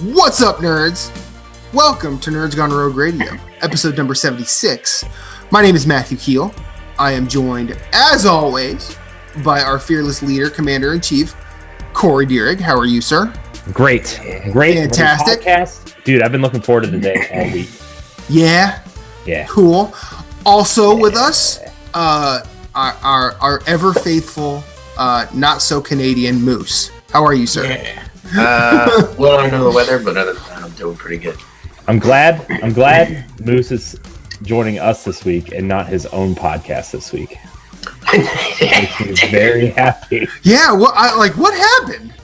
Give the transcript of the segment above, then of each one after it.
What's up, nerds? Welcome to Nerds Gone Rogue Radio, episode number 76. My name is Matthew Keel. I am joined, as always, by our fearless leader, Commander-in-Chief, Corey Deering. How are you, sir? Great. Fantastic. Podcast. Dude, I've been looking forward to the day all week. Yeah? Yeah. Cool. Also with us, our ever-faithful, not-so-Canadian Moose. How are you, sir? Yeah. Well, I don't know the weather, but other than that, I'm doing pretty good. I'm glad Moose is joining us this week and not his own podcast this week. Makes me very happy. Yeah, what happened?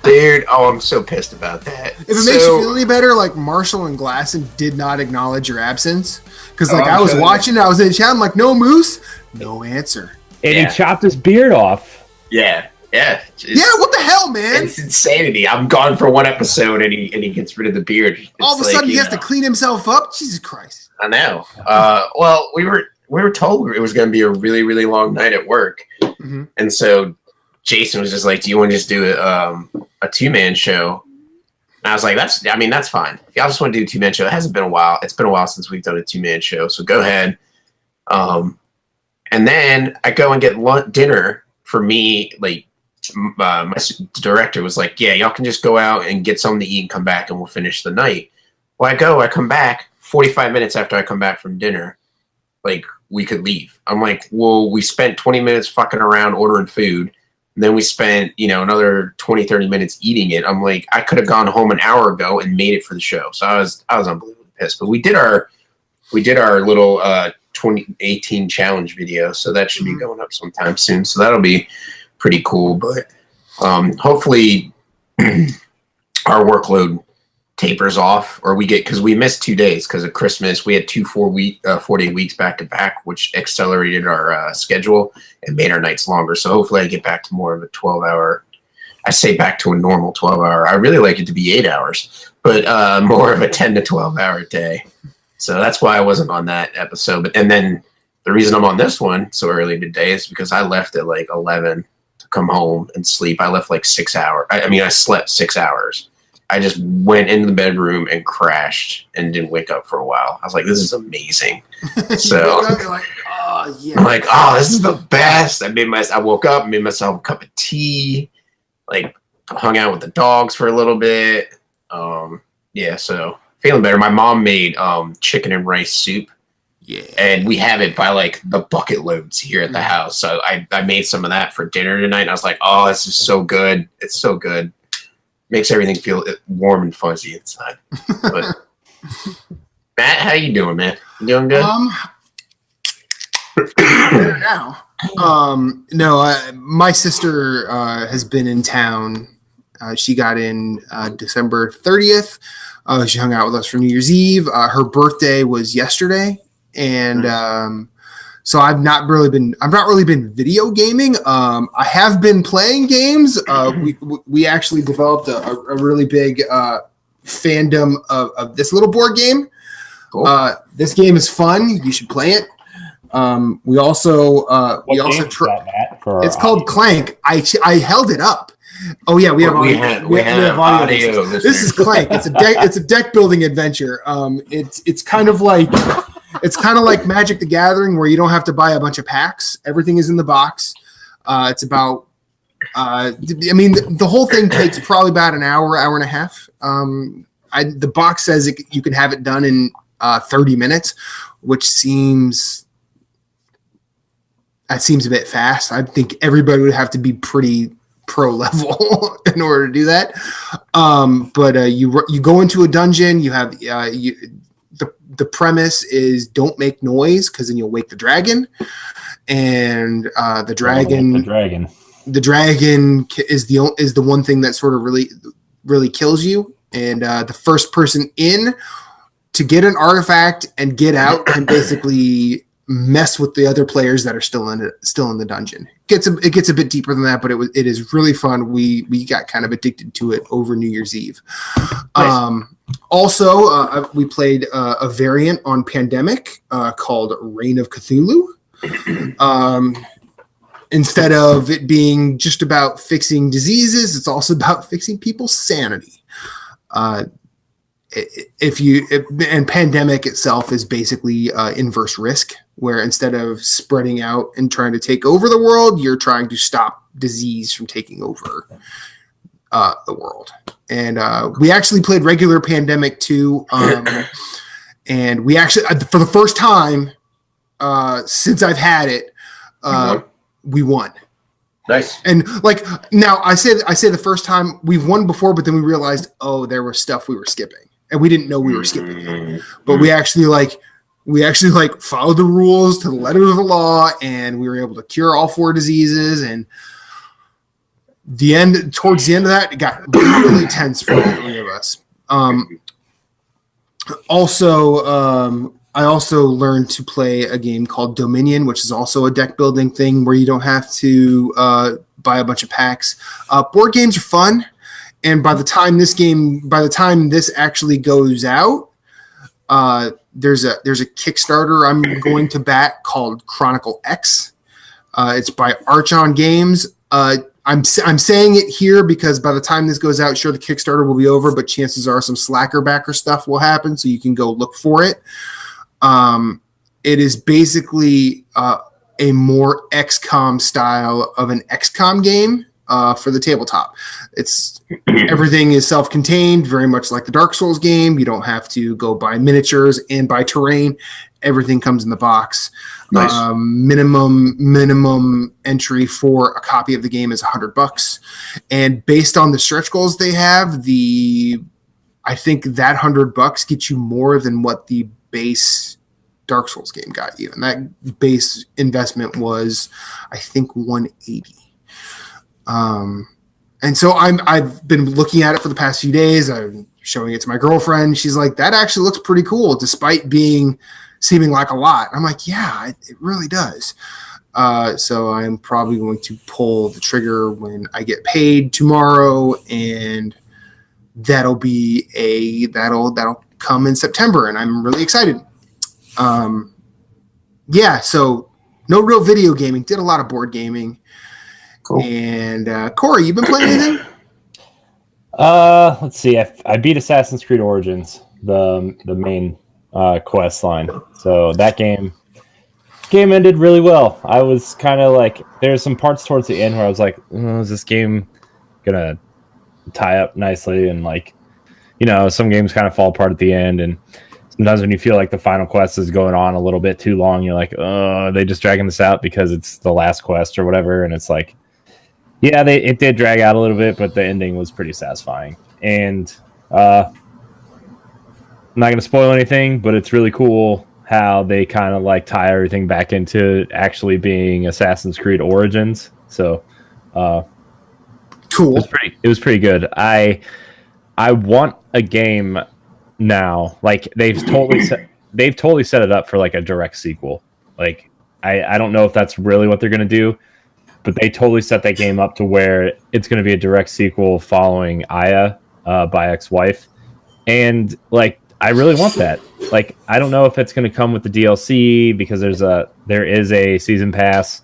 Dude, I'm so pissed about that. If it makes you feel any better, like Marshall and Glasson did not acknowledge your absence. Because I was watching, I was in the chat, I'm like, no Moose, no answer. And he chopped his beard off. Yeah. Yeah, what the hell, man? It's insanity. I'm gone for one episode, and he gets rid of the beard. All of a sudden, he has to clean himself up. Jesus Christ! I know. Well, we were told it was going to be a really, really long night at work, and so Jason was just like, "Do you want to just do a 2-man show?" And I was like, "That's fine. If y'all just want to do a 2-man show, it hasn't been a while. It's been a while since we've done a 2-man show, so go ahead." And then I go and get dinner for me, like. My director was like, yeah, y'all can just go out and get something to eat and come back and we'll finish the night. Well, I come back 45 minutes after I come back from dinner, like we could leave. I'm like, well, we spent 20 minutes fucking around ordering food. And then we spent, another 20, 30 minutes eating it. I'm like, I could have gone home an hour ago and made it for the show. So I was unbelievably pissed, but we did our little 2018 challenge video. So that should be going up sometime soon. So that'll be pretty cool, but hopefully our workload tapers off, or because we missed 2 days because of Christmas. We had 2 4-day weeks back to back, which accelerated our schedule and made our nights longer. So hopefully I get back to more of a 12-hour. I say back to a normal 12-hour. I really like it to be 8 hours, but more of a 10 to 12-hour day. So that's why I wasn't on that episode. And then the reason I'm on this one so early today is because I left at like 11. Come home and sleep. I left like 6 hours. I slept 6 hours. I just went into the bedroom and crashed and didn't wake up for a while. I was like, this is amazing. So you're like, oh yeah. I'm like, oh, this is the best. I woke up, made myself a cup of tea, like hung out with the dogs for a little bit. So feeling better. My mom made chicken and rice soup. Yeah, and we have it by like the bucket loads here at the house. So I made some of that for dinner tonight. And I was like, oh, this is so good. It's so good. Makes everything feel warm and fuzzy inside. But Matt, how you doing, man? You doing good? Better now. My sister has been in town. She got in December 30th. She hung out with us for New Year's Eve. Her birthday was yesterday. And so I've not really been video gaming. I have been playing games. We actually developed a really big fandom of this little board game. Cool. This game is fun. You should play it. We also it's called Clank. I held it up. Oh yeah, we have audio. This is Clank. It's a deck building adventure. It's kind of like Magic the Gathering, where you don't have to buy a bunch of packs. Everything is in the box. It's about the whole thing takes probably about an hour and a half. The box says you can have it done in 30 minutes, which seems a bit fast. I think everybody would have to be pretty pro level in order to do that. But you go into a dungeon. You have the premise is don't make noise because then you'll wake the dragon, and the dragon is the one thing that sort of really kills you. And the first person in to get an artifact and get out can basically mess with the other players that are still in the dungeon. It gets a bit deeper than that, but it is really fun. We got kind of addicted to it over New Year's Eve. Nice. Also, we played a variant on Pandemic called Reign of Cthulhu. Instead of it being just about fixing diseases, it's also about fixing people's sanity. And Pandemic itself is basically inverse risk, where instead of spreading out and trying to take over the world, you're trying to stop disease from taking over the world. And we actually played regular Pandemic too, and we actually, for the first time since I've had it, we won. Nice. And like now, I say the first time we've won before, but then we realized, there was stuff we were skipping, and we didn't know we were skipping it. But we actually followed the rules to the letter of the law, and we were able to cure all 4 diseases. And towards the end of that, it got really tense for all 3 of us. I also learned to play a game called Dominion, which is also a deck building thing where you don't have to buy a bunch of packs. Board games are fun, and by the time this actually goes out, there's a Kickstarter I'm going to back called Chronicle X. It's by Archon Games. I'm saying it here because by the time this goes out, sure, the Kickstarter will be over, but chances are some Slacker backer stuff will happen, so you can go look for it. It is basically a more XCOM style of an XCOM game for the tabletop. Everything is self-contained, very much like the Dark Souls game. You don't have to go buy miniatures and buy terrain. Everything comes in the box. Nice. Minimum entry for a copy of the game is $100, and based on the stretch goals they have, I think that $100 gets you more than what the base Dark Souls game got you, and that base investment was, I think, $180. And so I've been looking at it for the past few days. I'm showing it to my girlfriend. She's like, "That actually looks pretty cool, despite seeming like a lot." I'm like, "Yeah, it really does." So I'm probably going to pull the trigger when I get paid tomorrow, and that'll come in September, and I'm really excited. So no real video gaming. Did a lot of board gaming. Cool. And Corey, you been playing anything? Let's see. I beat Assassin's Creed Origins, the main quest line. So that game ended really well. I was kind of like, there's some parts towards the end where I was like, is this game gonna tie up nicely? And like, some games kind of fall apart at the end, and sometimes when you feel like the final quest is going on a little bit too long, you're like, are they just dragging this out because it's the last quest or whatever? And it's like, yeah, it did drag out a little bit, but the ending was pretty satisfying. And I'm not going to spoil anything, but it's really cool how they kind of like tie everything back into actually being Assassin's Creed Origins. So cool. It was pretty good. I want a game now. Like they've totally set it up for like a direct sequel. Like I don't know if that's really what they're going to do, but they totally set that game up to where it's going to be a direct sequel following Aya by Ex-Wife. And like, I really want that. Like, I don't know if it's going to come with the DLC because there is a season pass.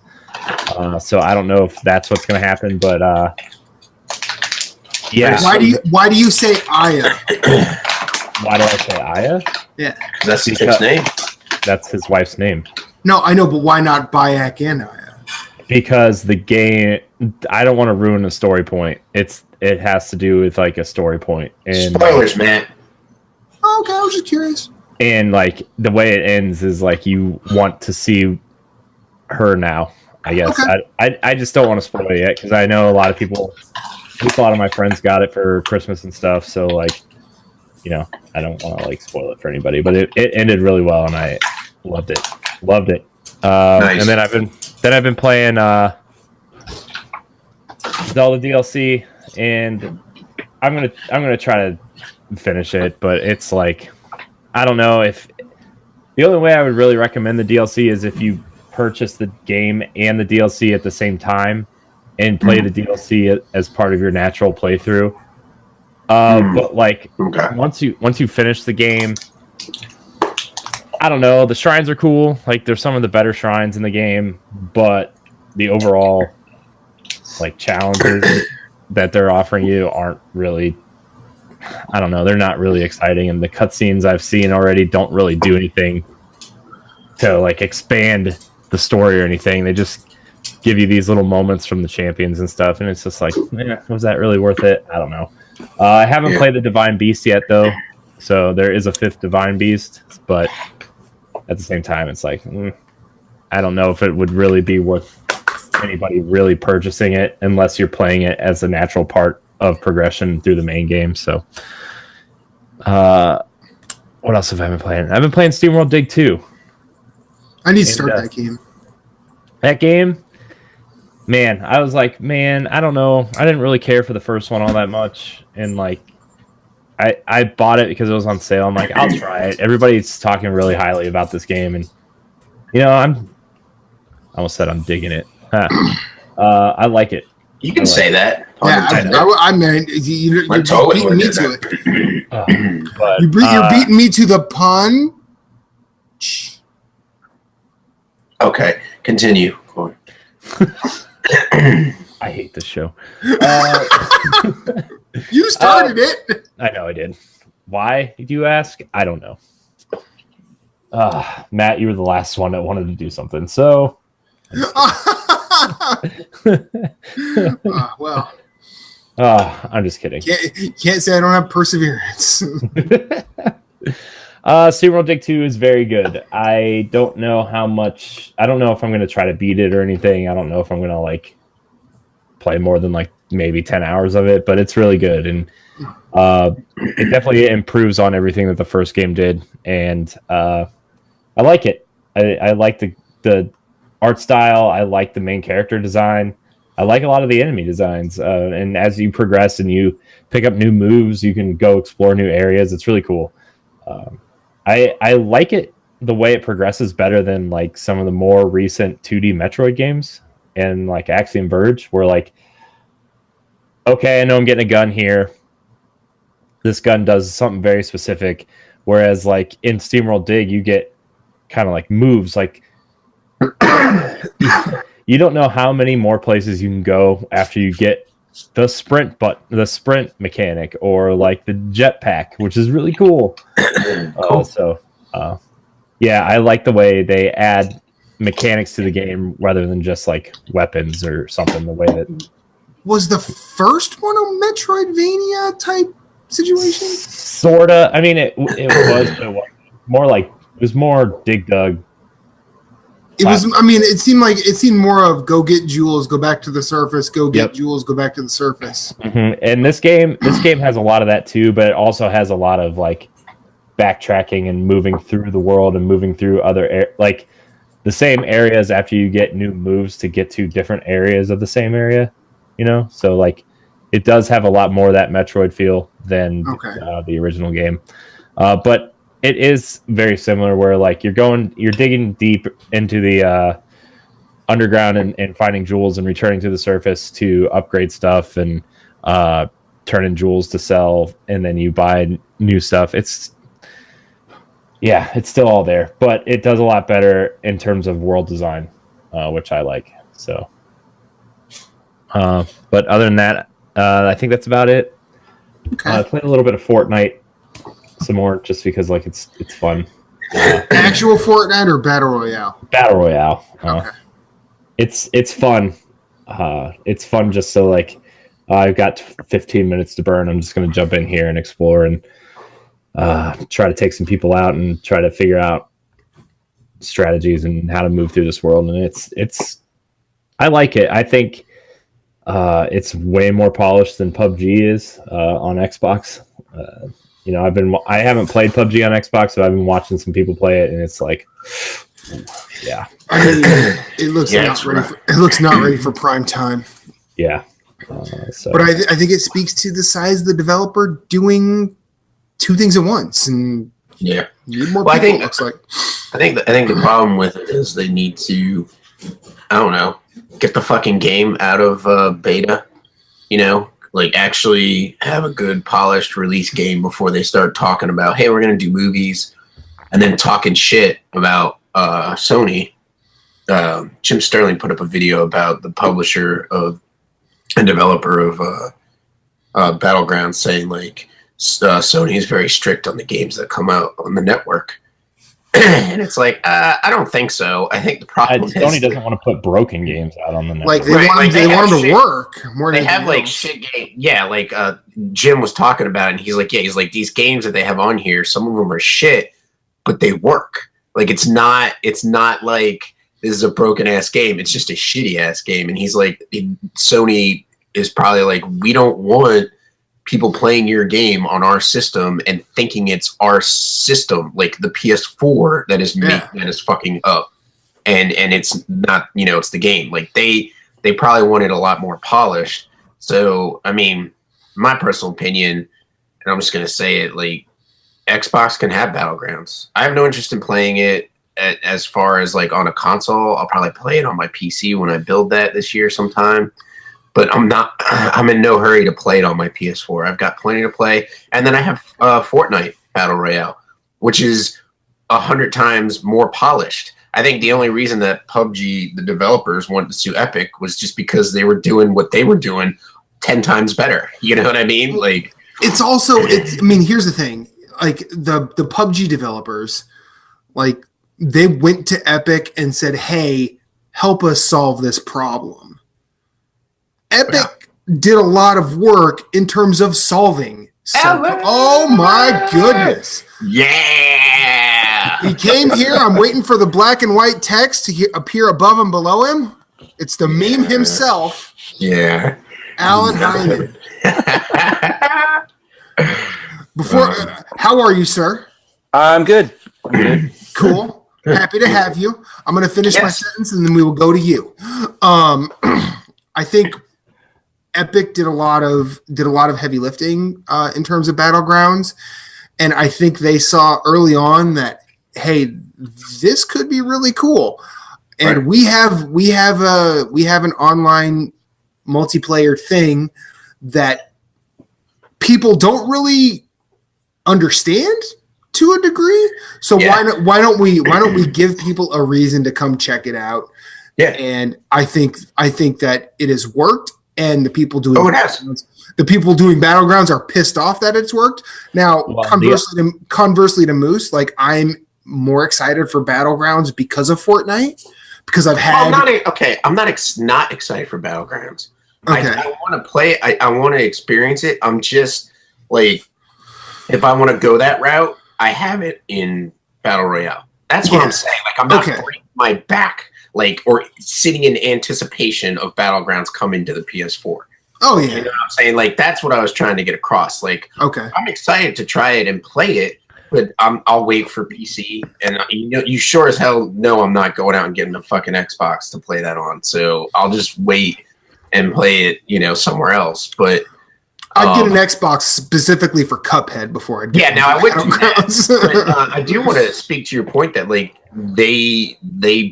So I don't know if that's what's going to happen, but yeah. Why do you say Aya? Why do I say Aya? Yeah. That's the chick's name. That's his wife's name. No, I know, but why not Bayek and Aya? Because the game, I don't want to ruin a story point. It has to do with like a story point. And spoilers, man. Okay, I was just curious. And like the way it ends is like you want to see her now. I guess okay. I just don't want to spoil it yet because I know a lot of people. A lot of my friends got it for Christmas and stuff. So like, I don't want to like spoil it for anybody. But it ended really well, and I loved it. Nice. And then I've been playing Zelda DLC, and I'm gonna try to finish it, but it's like I don't know if The only way I would really recommend the DLC is if you purchase the game and the DLC at the same time and play the DLC as part of your natural playthrough. But like once you finish the game, I don't know, the shrines are cool. Like there's some of the better shrines in the game, but the overall like challenges that they're offering you aren't really, I don't know, they're not really exciting, and the cutscenes I've seen already don't really do anything to like expand the story or anything. They just give you these little moments from the champions and stuff, and it's just like, was that really worth it? I don't know. I haven't played the Divine Beast yet though, so there is a 5th Divine Beast, but at the same time it's like, I don't know if it would really be worth anybody really purchasing it unless you're playing it as a natural part of progression through the main game. So what else have I been playing? I've been playing SteamWorld Dig 2. I need to start that game. That game, man, I was like, I don't know. I didn't really care for the first one all that much, and like I bought it because it was on sale. I'm like, I'll try it. Everybody's talking really highly about this game, and you know, I almost said I'm digging it. I like it. You can say that. I meant you're beating me to it. But, you're beating me to the pun. Okay, continue. I hate this show. You started it. I know I did. Why, do you ask? I don't know. Matt, you were the last one that wanted to do something, so... Well, I'm just kidding. Can't say I don't have perseverance. SteamWorld Dig 2 is very good. I don't know if I'm going to try to beat it or anything. I don't know if I'm going to like play more than like maybe 10 hours of it, but it's really good, and it definitely improves on everything that the first game did, and I like it. I like the art style. I like the main character design. I like a lot of the enemy designs, and as you progress and you pick up new moves, you can go explore new areas. It's really cool. I like it the way it progresses better than like some of the more recent 2D Metroid games and like Axiom Verge, where like, okay, I know I'm getting a gun here. This gun does something very specific, whereas like in SteamWorld Dig, you get kind of like moves like you don't know how many more places you can go after you get the sprint mechanic or like the jetpack, which is really cool. Cool. Yeah, I like the way they add mechanics to the game rather than just like weapons or something. The way that was the first one a Metroidvania type situation. Sorta. I mean, it was more like it was more dig dug. It was. I mean, it seemed more of go get jewels, go back to the surface, go get jewels, go back to the surface. Mm-hmm. And this game has a lot of that too, but it also has a lot of like backtracking and moving through the world and moving through other like the same areas after you get new moves to get to different areas of the same area. You know, so like it does have a lot more of that Metroid feel than the original game, but it is very similar where like you're digging deep into the underground and finding jewels and returning to the surface to upgrade stuff and turn in jewels to sell, and then you buy new stuff. It's still all there, but it does a lot better in terms of world design, which I like. So, but other than that, I think that's about it. Okay. I played a little bit of Fortnite some more just because like it's fun. Actual Fortnite or Battle Royale? Battle Royale. Okay. It's fun. It's fun just so like I've got 15 minutes to burn. I'm just going to jump in here and explore and try to take some people out and try to figure out strategies and how to move through this world. And it's I like it. I think it's way more polished than PUBG is on Xbox. You know, I haven't played PUBG on Xbox, but I've been watching some people play it, and it's like, yeah. I mean, it looks not ready for prime time. Yeah. But I think it speaks to the size of the developer doing two things at once, and Yeah. You need more people, it looks like. I think the problem with it is they need to, I don't know, get the fucking game out of beta, you know, like actually have a good polished release game before they start talking about, hey, we're going to do movies, and then talking shit about Sony. Jim Sterling put up a video about the publisher of and developer of Battlegrounds saying like Sony is very strict on the games that come out on the network. And it's like, I don't think so. I think the problem is Sony doesn't want to put broken games out on the network. Like they want them to work more. They have like shit game. Yeah, like Jim was talking about it, and he's like, these games that they have on here, some of them are shit, but they work. Like it's not like this is a broken ass game. It's just a shitty ass game. And he's like, Sony is probably like, we don't want people playing your game on our system and thinking it's our system, like the PS4 that is that is fucking up, and it's not, you know, it's the game. Like they probably wanted a lot more polished. So I mean, my personal opinion, and I'm just gonna say it, like Xbox can have Battlegrounds. I have no interest in playing it as far as like on a console. I'll probably play it on my PC when I build that this year sometime. But I'm in no hurry to play it on my PS4. I've got plenty to play. And then I have Fortnite Battle Royale, which is 100 times more polished. I think the only reason that PUBG, the developers, wanted to sue Epic was just because they were doing what they were doing 10 times better. You know what I mean? Like, I mean, here's the thing. Like the PUBG developers, like they went to Epic and said, hey, help us solve this problem. Epic did a lot of work in terms of solving. Oh my goodness. Yeah. He came here. I'm waiting for the black and white text to appear above and below him. It's the meme himself. Yeah. Alan Hyman. How are you, sir? I'm good. Cool. Happy to have you. I'm going to finish my sentence and then we will go to you. I think Epic did a lot of heavy lifting in terms of Battlegrounds, and I think they saw early on that, hey, this could be really cool. And we have an online multiplayer thing that people don't really understand to a degree. So why don't we give people a reason to come check it out? Yeah. And I think that it has worked. And the people doing Battlegrounds are pissed off that it's worked. Now, conversely to Moose, like I'm more excited for Battlegrounds because of Fortnite, because I've had. I'm not excited for Battlegrounds. Okay. I want to play. I want to experience it. I'm just like, if I want to go that route, I have it in Battle Royale. That's what I'm saying. Like I'm not breaking my back. Like, or sitting in anticipation of Battlegrounds coming to the PS4. Oh, yeah. You know what I'm saying? Like, that's what I was trying to get across. Like, I'm excited to try it and play it, but I'll wait for PC. And, you sure as hell know I'm not going out and getting a fucking Xbox to play that on. So I'll just wait and play it, somewhere else. But I'd get an Xbox specifically for Cuphead before I'd get I would do that. But I do want to speak to your point that, like, they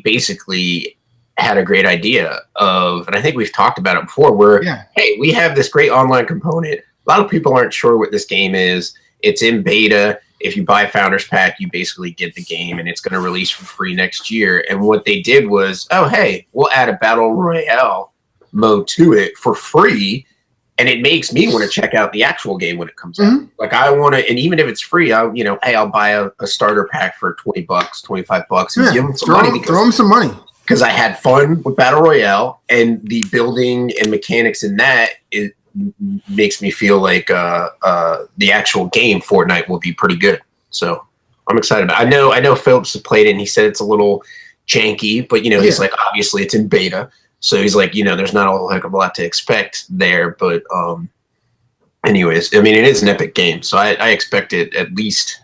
basically had a great idea of, and I think we've talked about it before, where, hey, we have this great online component. A lot of people aren't sure what this game is. It's in beta. If you buy Founders Pack, you basically get the game, and it's going to release for free next year. And what they did was, oh, hey, we'll add a Battle Royale mode to it for free. And it makes me want to check out the actual game when it comes out. Like I want to, and even if it's free, I'll buy a starter pack for $20, $25, and give them some money. Throw them some money. Because I had fun with Battle Royale, and the building and mechanics in that, it makes me feel like the actual game Fortnite will be pretty good. So I'm excited about it. I know Phillips has played it, and he said it's a little janky, but he's like, obviously it's in beta. So he's like, there's not a heck of a lot to expect there, but anyways, I mean, it is an epic game, so I expect it at least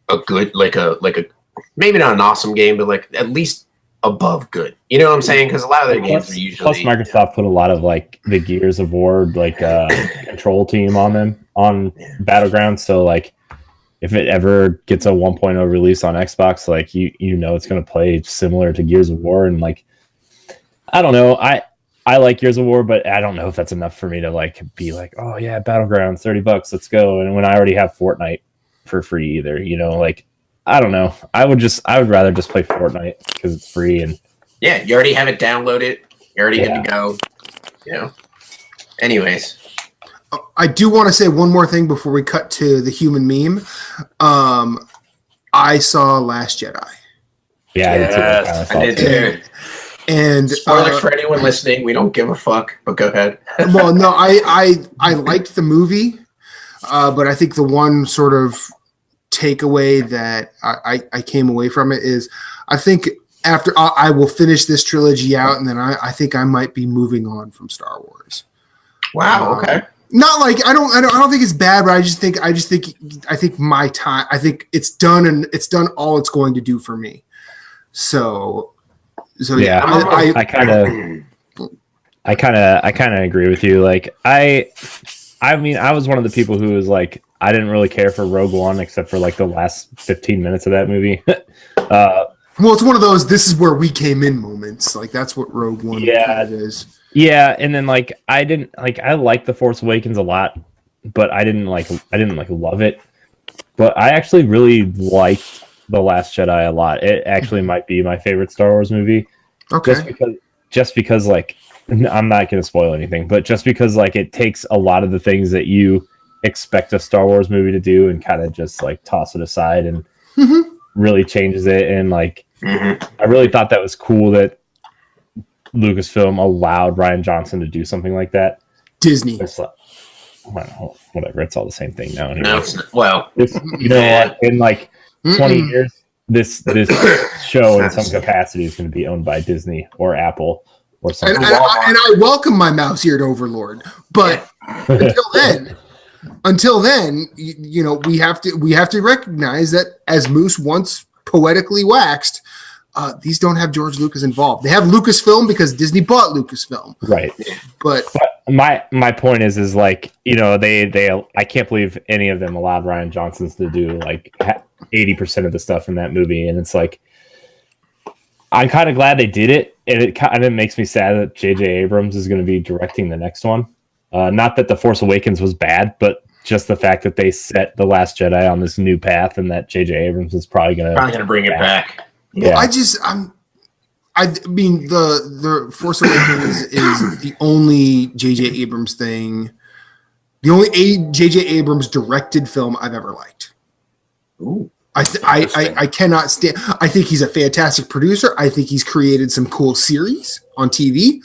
a good, like a maybe not an awesome game, but like at least above good. You know what I'm saying? Because a lot of their games are usually. Plus, Microsoft put a lot of like the Gears of War control team on them on Battlegrounds, so like if it ever gets a 1.0 release on Xbox, like you know it's going to play similar to Gears of War, and like I don't know, I like Gears of War, but I don't know if that's enough for me to like be like, oh yeah, Battlegrounds, $30, let's go. And when I already have Fortnite for free, either, you know, like I don't know, I would rather just play Fortnite because it's free and yeah, you already have it downloaded, you're already good to go, you know. Anyways, I do want to say one more thing before we cut to the human meme. I saw Last Jedi. Yeah, yes, I did too. And spoilers for anyone listening, we don't give a fuck, but go ahead. Well, no, I liked the movie, but I think the one sort of takeaway that I came away from it is I think after I will finish this trilogy out, and then I think I might be moving on from Star Wars. Wow. Okay. Not like I don't think it's bad, but I think my time. I think it's done, and it's done all it's going to do for me. So yeah, I kind of agree with you. Like I mean, I was one of the people who was like, I didn't really care for Rogue One except for like the last 15 minutes of that movie. Well, it's one of those "this is where we came in" moments. Like that's what Rogue One kind of is. Yeah, and then like I liked The Force Awakens a lot, but I didn't love it. But I actually really liked The Last Jedi a lot. It actually might be my favorite Star Wars movie. Okay. Just because like I'm not going to spoil anything, but just because like it takes a lot of the things that you expect a Star Wars movie to do and kind of just like toss it aside and really changes it. And like I really thought that was cool that Lucasfilm allowed Rian Johnson to do something like that. Disney. Well, whatever. It's all the same thing now. Anyway. No, it's not. Well, you know what? In like 20 years, this show in some capacity is going to be owned by Disney or Apple or something. And I welcome my mouse-eared overlord, but until then, you know, we have to recognize that, as Moose once poetically waxed, these don't have George Lucas involved. They have Lucasfilm because Disney bought Lucasfilm. Right. But my point is like, you know, they I can't believe any of them allowed Rian Johnson to do like 80% of the stuff in that movie. And it's like, I'm kind of glad they did it. And it kind of makes me sad that J.J. Abrams is going to be directing the next one. Not that The Force Awakens was bad, but just the fact that they set The Last Jedi on this new path and that J.J. Abrams is probably going to bring it back. Well, yeah. I mean, the Force Awakens is the only J.J. Abrams thing, the only J.J. Abrams directed film I've ever liked. Ooh, I cannot stand. I think he's a fantastic producer. I think he's created some cool series on TV,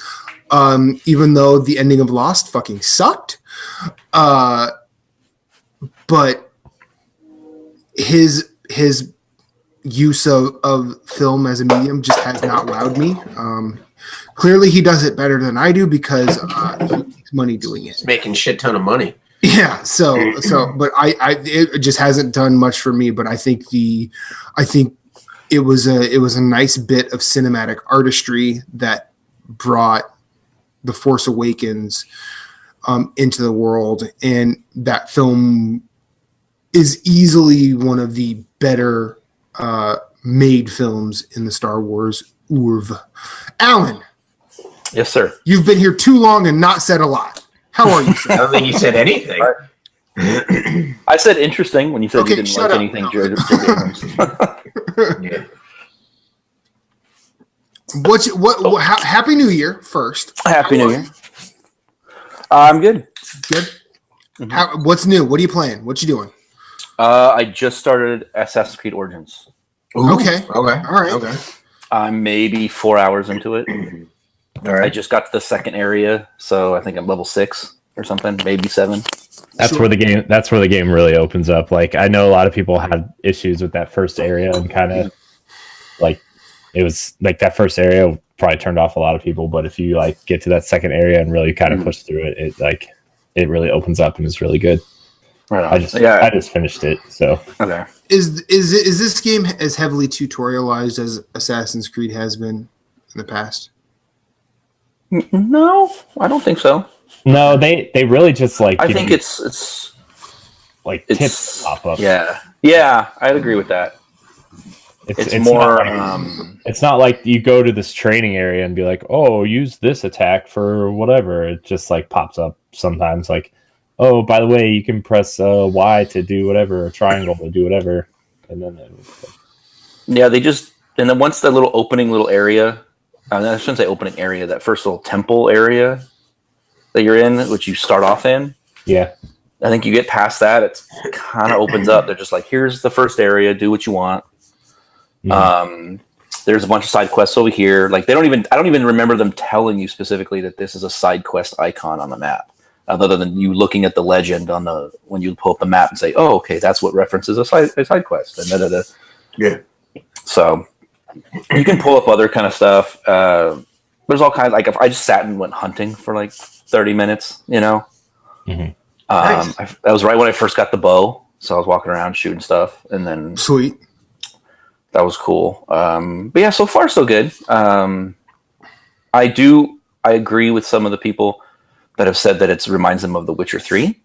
even though the ending of Lost fucking sucked. But his use of film as a medium just has not wowed me. Clearly he does it better than I do because he makes money doing it. He's making shit ton of money. Yeah, but it just hasn't done much for me. But I think it was a nice bit of cinematic artistry that brought The Force Awakens into the world, and that film is easily one of the better made films in the Star Wars oeuvre. Alan. Yes, sir. You've been here too long and not said a lot. How are you, sir? I don't think you said anything. I said interesting when you said you didn't like anything. Yeah. Happy New Year first. Happy New Year. I'm good. Good. Mm-hmm. What's new? What are you playing? What you doing? I just started Assassin's Creed Origins. Ooh, okay. All right. Okay. I'm maybe 4 hours into it. All right. I just got to the second area, so I think I'm level 6 or something, maybe 7. That's where the game really opens up. Like, I know a lot of people had issues with that first area, and kind of like it was like that first area probably turned off a lot of people. But if you like get to that second area and really kind of push through it, it really opens up and is really good. Right on. I just finished it. So okay. Is this game as heavily tutorialized as Assassin's Creed has been in the past? No, I don't think so. No, they really just like. I think it's like It's tips pop up. Yeah, I'd agree with that. It's more. It's not like you go to this training area and be like, "Oh, use this attack for whatever." It just like pops up sometimes, like, "Oh, by the way, you can press Y to do whatever, or triangle to do whatever," and then Yeah, and then once that little area, I shouldn't say opening area, that first little temple area that you're in, which you start off in. Yeah. I think you get past that, it kind of opens up. They're just like, here's the first area, do what you want. Mm-hmm. There's a bunch of side quests over here. Like I don't even remember them telling you specifically that this is a side quest icon on the map, other than you looking at the legend when you pull up the map and say, "Oh, okay, that's what references a side quest." And Yeah. So you can pull up other kind of stuff. There's all kinds. Like if I just sat and went hunting for like 30 minutes, you know. Mm-hmm. Nice. That was right when I first got the bow, so I was walking around shooting stuff, and then Sweet. that was cool. But yeah, so far so good. I agree with some of the people that have said that it reminds them of The Witcher 3.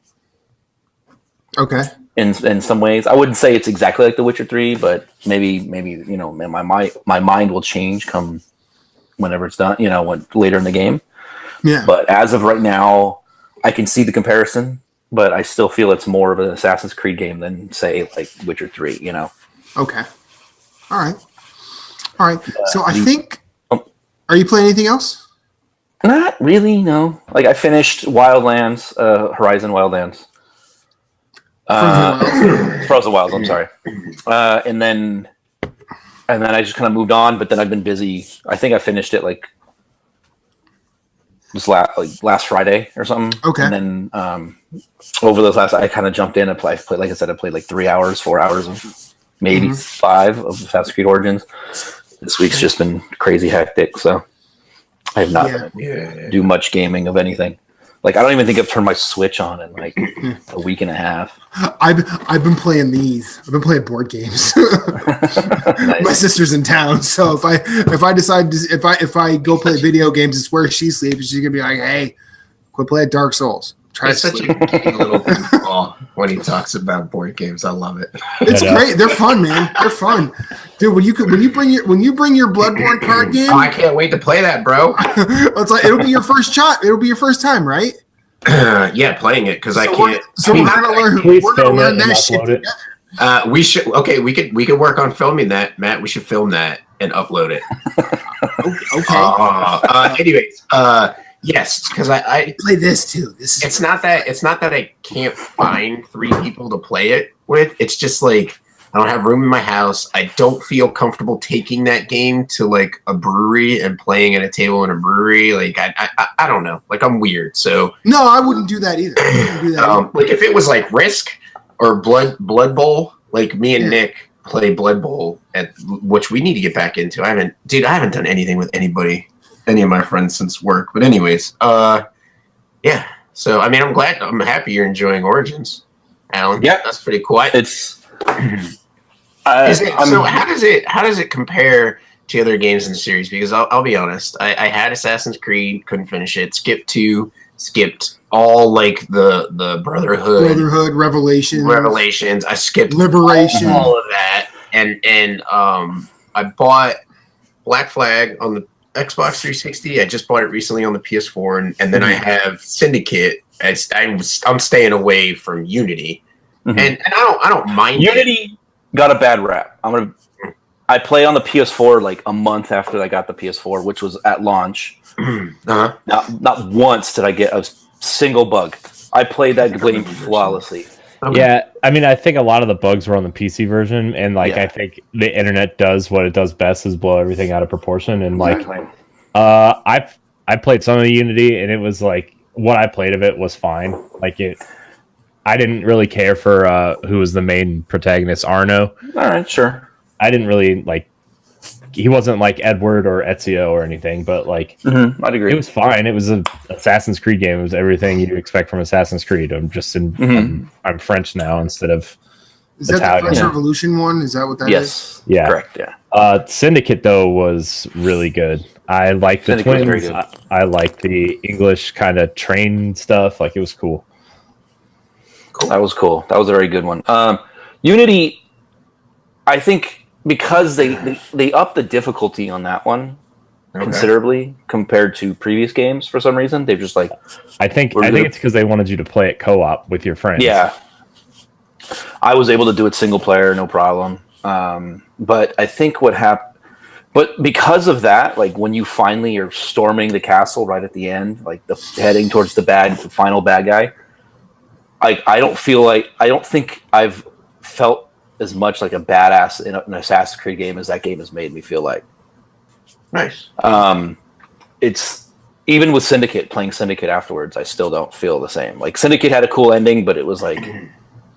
Okay. In some ways, I wouldn't say it's exactly like The Witcher 3, but maybe you know, my mind will change come whenever it's done. You know, later in the game. Yeah. But as of right now, I can see the comparison, but I still feel it's more of an Assassin's Creed game than say like Witcher 3. You know. Okay. All right. So I think. Are you playing anything else? Not really. No. Like I finished Horizon Wildlands. Frozen Wilds. I'm sorry. And then I just kind of moved on. But then I've been busy. I think I finished it like this last Friday or something. Okay. And then over those I kind of jumped in and played. Like I said, I played like 3 hours, 4 hours of maybe 5 of Assassin's Creed Origins. This week's just been crazy hectic, so I have not do much gaming of anything. Like I don't even think I've turned my Switch on in like a week and a half. I've been playing these. I've been playing board games. Nice. My sister's in town, so if I decide if I go play video games, it's where she sleeps. She's gonna be like, "Hey, quit playing Dark Souls." It's such a cute little goofball when he talks about board games. I love it. It's great. They're fun, man. They're fun, dude. When you bring your Bloodborne card game, I can't wait to play that, bro. It's like it'll be your first shot. It'll be your first time, right? Yeah, playing it because I can't. We're gonna learn. We're gonna learn that shit together. We should. Okay, we could work on filming that, Matt. We should film that and upload it. Okay. Anyways, yes, because I play this too. It's not that I can't find 3 people to play it with. It's just like I don't have room in my house. I don't feel comfortable taking that game to like a brewery and playing at a table in a brewery. Like I don't know. Like I'm weird. So no, I wouldn't do that either. Like if it was like Risk or Blood Bowl, like me and Nick play Blood Bowl, which we need to get back into. I haven't done anything with any of my friends since work. But anyways, yeah. So I mean, I'm happy you're enjoying Origins, Alan. Yeah, that's pretty cool. It's. So how does it compare to other games in the series? Because I'll be honest, I had Assassin's Creed, couldn't finish it. Skipped 2, skipped all like the Brotherhood, Revelations. I skipped Liberation, all of that, and I bought Black Flag on the Xbox 360. I just bought it recently on the PS4, and then I have Syndicate. I'm staying away from Unity. Mm-hmm. And I don't mind Unity got a bad rap. I play on the PS4 like a month after I got the PS4, which was at launch. Uh-huh. Not once did I get a single bug. I played that game flawlessly. Okay. Yeah, I mean, I think a lot of the bugs were on the PC version, and like I think the internet does what it does best is blow everything out of proportion. And like, I played some of the Unity, and it was like what I played of it was fine. Like I didn't really care for who was the main protagonist, Arno. All right, sure. I didn't really like. He wasn't like Edward or Ezio or anything, but like I'd agree. It was fine. It was an Assassin's Creed game. It was everything you'd expect from Assassin's Creed. I'm just I'm French now instead of Is that the French Revolution one? Is that what that is? Yes. Yeah. Correct. Yeah. Syndicate though was really good. I liked the twins. I liked the English kind of train stuff. Like it was cool. Cool. That was cool. That was a very good one. Unity, I think, because they upped the difficulty on that one considerably compared to previous games. For some reason, they've just like. I think it's because they wanted you to play it co-op with your friends. Yeah, I was able to do it single player, no problem. But I think what happened. But because of that, like when you finally are storming the castle right at the end, like heading towards the final bad guy, I don't think I've felt as much like a badass in an Assassin's Creed game as that game has made me feel like. Nice. It's even with playing Syndicate afterwards, I still don't feel the same. Like Syndicate had a cool ending, but it was like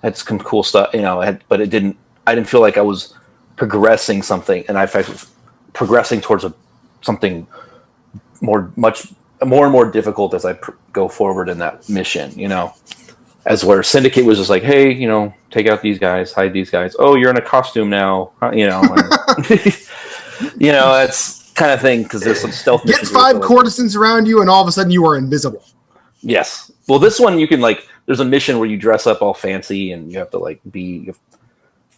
had some cool stuff, but I didn't feel like I was progressing something, and I felt progressing towards something much more and more difficult as I go forward in that mission, as where Syndicate was just like, hey, take out these guys, hide these guys. Oh, you're in a costume now, it's kind of thing because there's some stealth. Get 5 courtesans around you, and all of a sudden you are invisible. Yes. Well, this one you can there's a mission where you dress up all fancy and you have to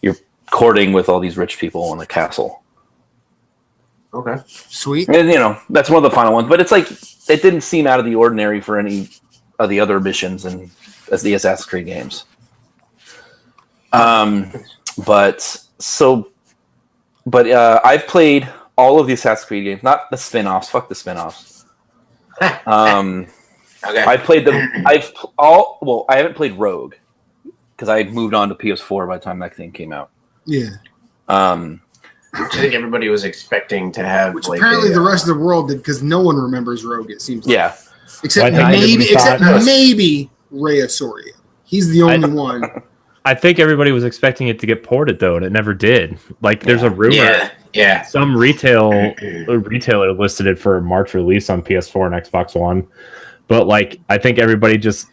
you're courting with all these rich people in a castle. Okay. Sweet. And that's one of the final ones, but it's like it didn't seem out of the ordinary for any of the other missions as the Assassin's Creed games. But I've played all of the Assassin's Creed games, not the spin-offs. Fuck the spin-offs. Okay. I've played them. I haven't played Rogue because I had moved on to PS4 by the time that thing came out. Yeah. I think everybody was expecting to have, which apparently the rest of the world did, because no one remembers Rogue. It seems like. Yeah, except maybe Rey Soria. He's the only one. I think everybody was expecting it to get ported though, and it never did. Like, there's a rumor. Yeah. Some retailer listed it for March release on PS4 and Xbox One, but I think everybody just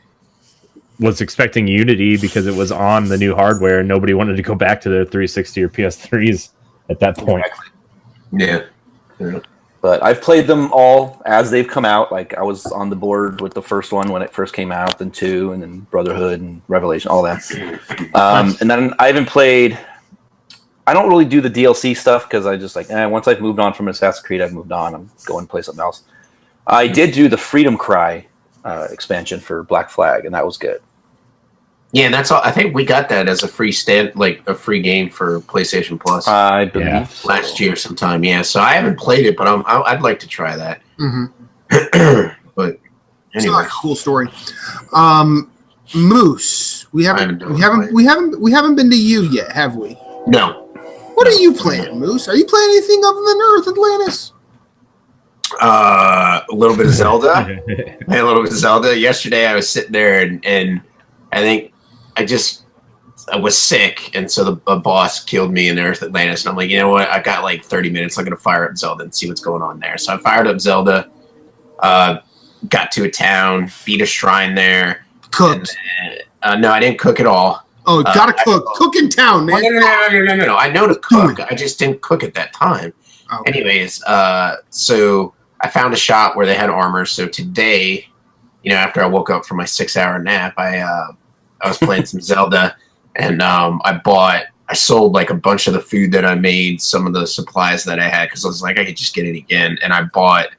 was expecting Unity because it was on the new hardware, and nobody wanted to go back to their 360 or PS3s at that point. Yeah. But I've played them all as they've come out. Like, I was on the board with the first one when it first came out, then 2, and then Brotherhood and Revelation, all that. And then I haven't played. I don't really do the DLC stuff because I just once I've moved on from Assassin's Creed, I've moved on. I'm going to play something else. I did do the Freedom Cry expansion for Black Flag, and that was good. Yeah, and that's all. I think we got that as a free a free game for PlayStation Plus. I believe so. Last year sometime. Yeah, so I haven't played it, but I'd like to try that. Mm-hmm. But anyway, it's not a cool story. Moose, we haven't been to you yet, have we? No. What are you playing, Moose? Are you playing anything other than Earth Atlantis? A little bit of Zelda. A little bit of Zelda. Yesterday, I was sitting there and I think I was sick, and so the boss killed me in Earth Atlantis, and I'm like, you know what? I got 30 minutes. I'm gonna fire up Zelda and see what's going on there. So I fired up Zelda, got to a town, beat a shrine there. Cooked? No, I didn't cook at all. Oh, gotta cook. Cook in town, man. No. I know to cook. I just didn't cook at that time. Okay. Anyways, so I found a shop where they had armor. So today, after I woke up from my 6-hour nap, I was playing some Zelda, and I sold a bunch of the food that I made, some of the supplies that I had, because I was like, I could just get it again. And I bought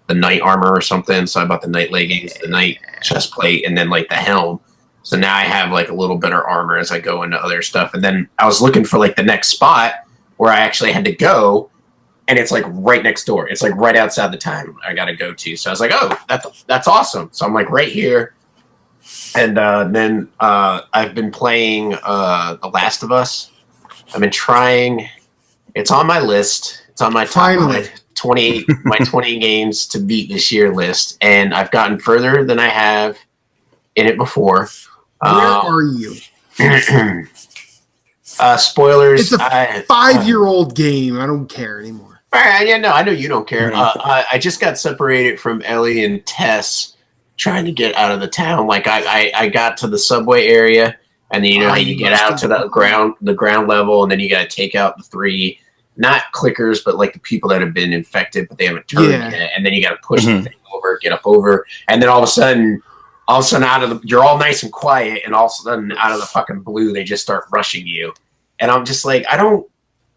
the knight armor or something. So I bought the knight leggings, the knight chest plate, and then the helm. So now I have a little better armor as I go into other stuff. And then I was looking for the next spot where I actually had to go, and it's right next door. It's right outside the town I got to go to. So I was like, oh, that's awesome. So I'm right here. And then I've been playing The Last of Us. I've been trying. It's on my list. It's on my top 20 games to beat this year list, and I've gotten further than I have in it before. Where are you? Spoilers. It's a 5-year-old game. I don't care anymore. Yeah, no, I know you don't care. I just got separated from Ellie and Tess, trying to get out of the town. I got to the subway area, and then how you get out to the ground level, and then you got to take out the 3, not clickers, but the people that have been infected, but they haven't turned yet. And then you got to push the thing over, get up over, and then all of a sudden all of a sudden you're all nice and quiet, and all of a sudden out of the fucking blue, they just start rushing you. And I'm just like, I don't,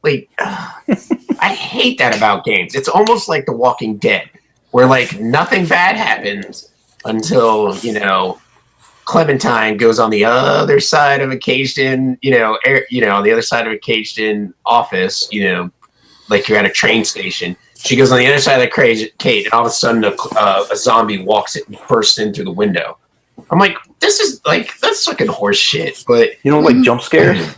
like, I hate that about games. It's almost like The Walking Dead, where, like, nothing bad happens until, you know, Clementine goes on the other side of a caged-in, on the other side of a caged-in office, like you're at a train station. She goes on the other side of the cage, and all of a sudden a zombie walks it and bursts in through the window. I'm like, this is, like, that's fucking horse shit. But you don't like jump scares?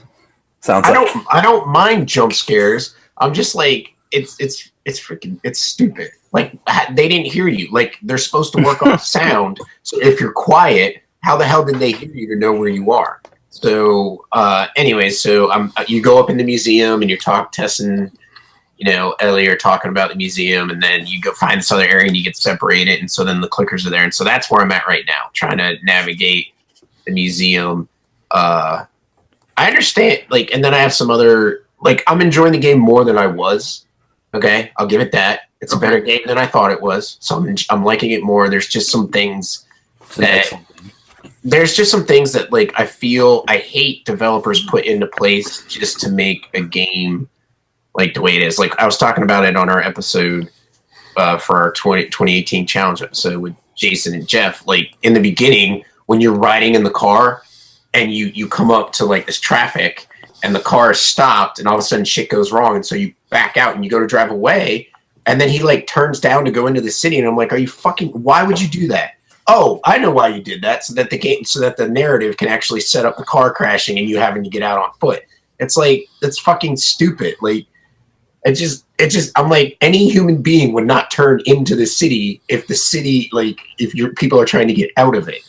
I don't mind jump scares. I'm just like, it's freaking, it's stupid. Like, they didn't hear you. Like, they're supposed to work off sound. So if you're quiet, how the hell did they hear you to know where you are? So, anyways, you go up in the museum and you're testing, Ellie are talking about the museum, and then you go find this other area and you get separated, and so then the clickers are there, and so that's where I'm at right now, trying to navigate the museum. I understand, like, and then I have some other, like, I'm enjoying the game more than I was. Okay, I'll give it that. It's a better game than I thought it was, so I'm liking it more. There's just some things that like I feel I hate developers put into place just to make a game like the way it is. Like I was talking about it on our episode for our 2018 challenge episode with Jason and Jeff. Like in the beginning, when you're riding in the car and you come up to like this traffic and the car is stopped and all of a sudden shit goes wrong, and so you back out and you go to drive away, and then he like turns down to go into the city, and I'm like, why would you do that? Oh, I know why you did that, so that the narrative can actually set up the car crashing and you having to get out on foot. It's like, that's fucking stupid. Like, I'm like, any human being would not turn into the city if the city, like, if your people are trying to get out of it.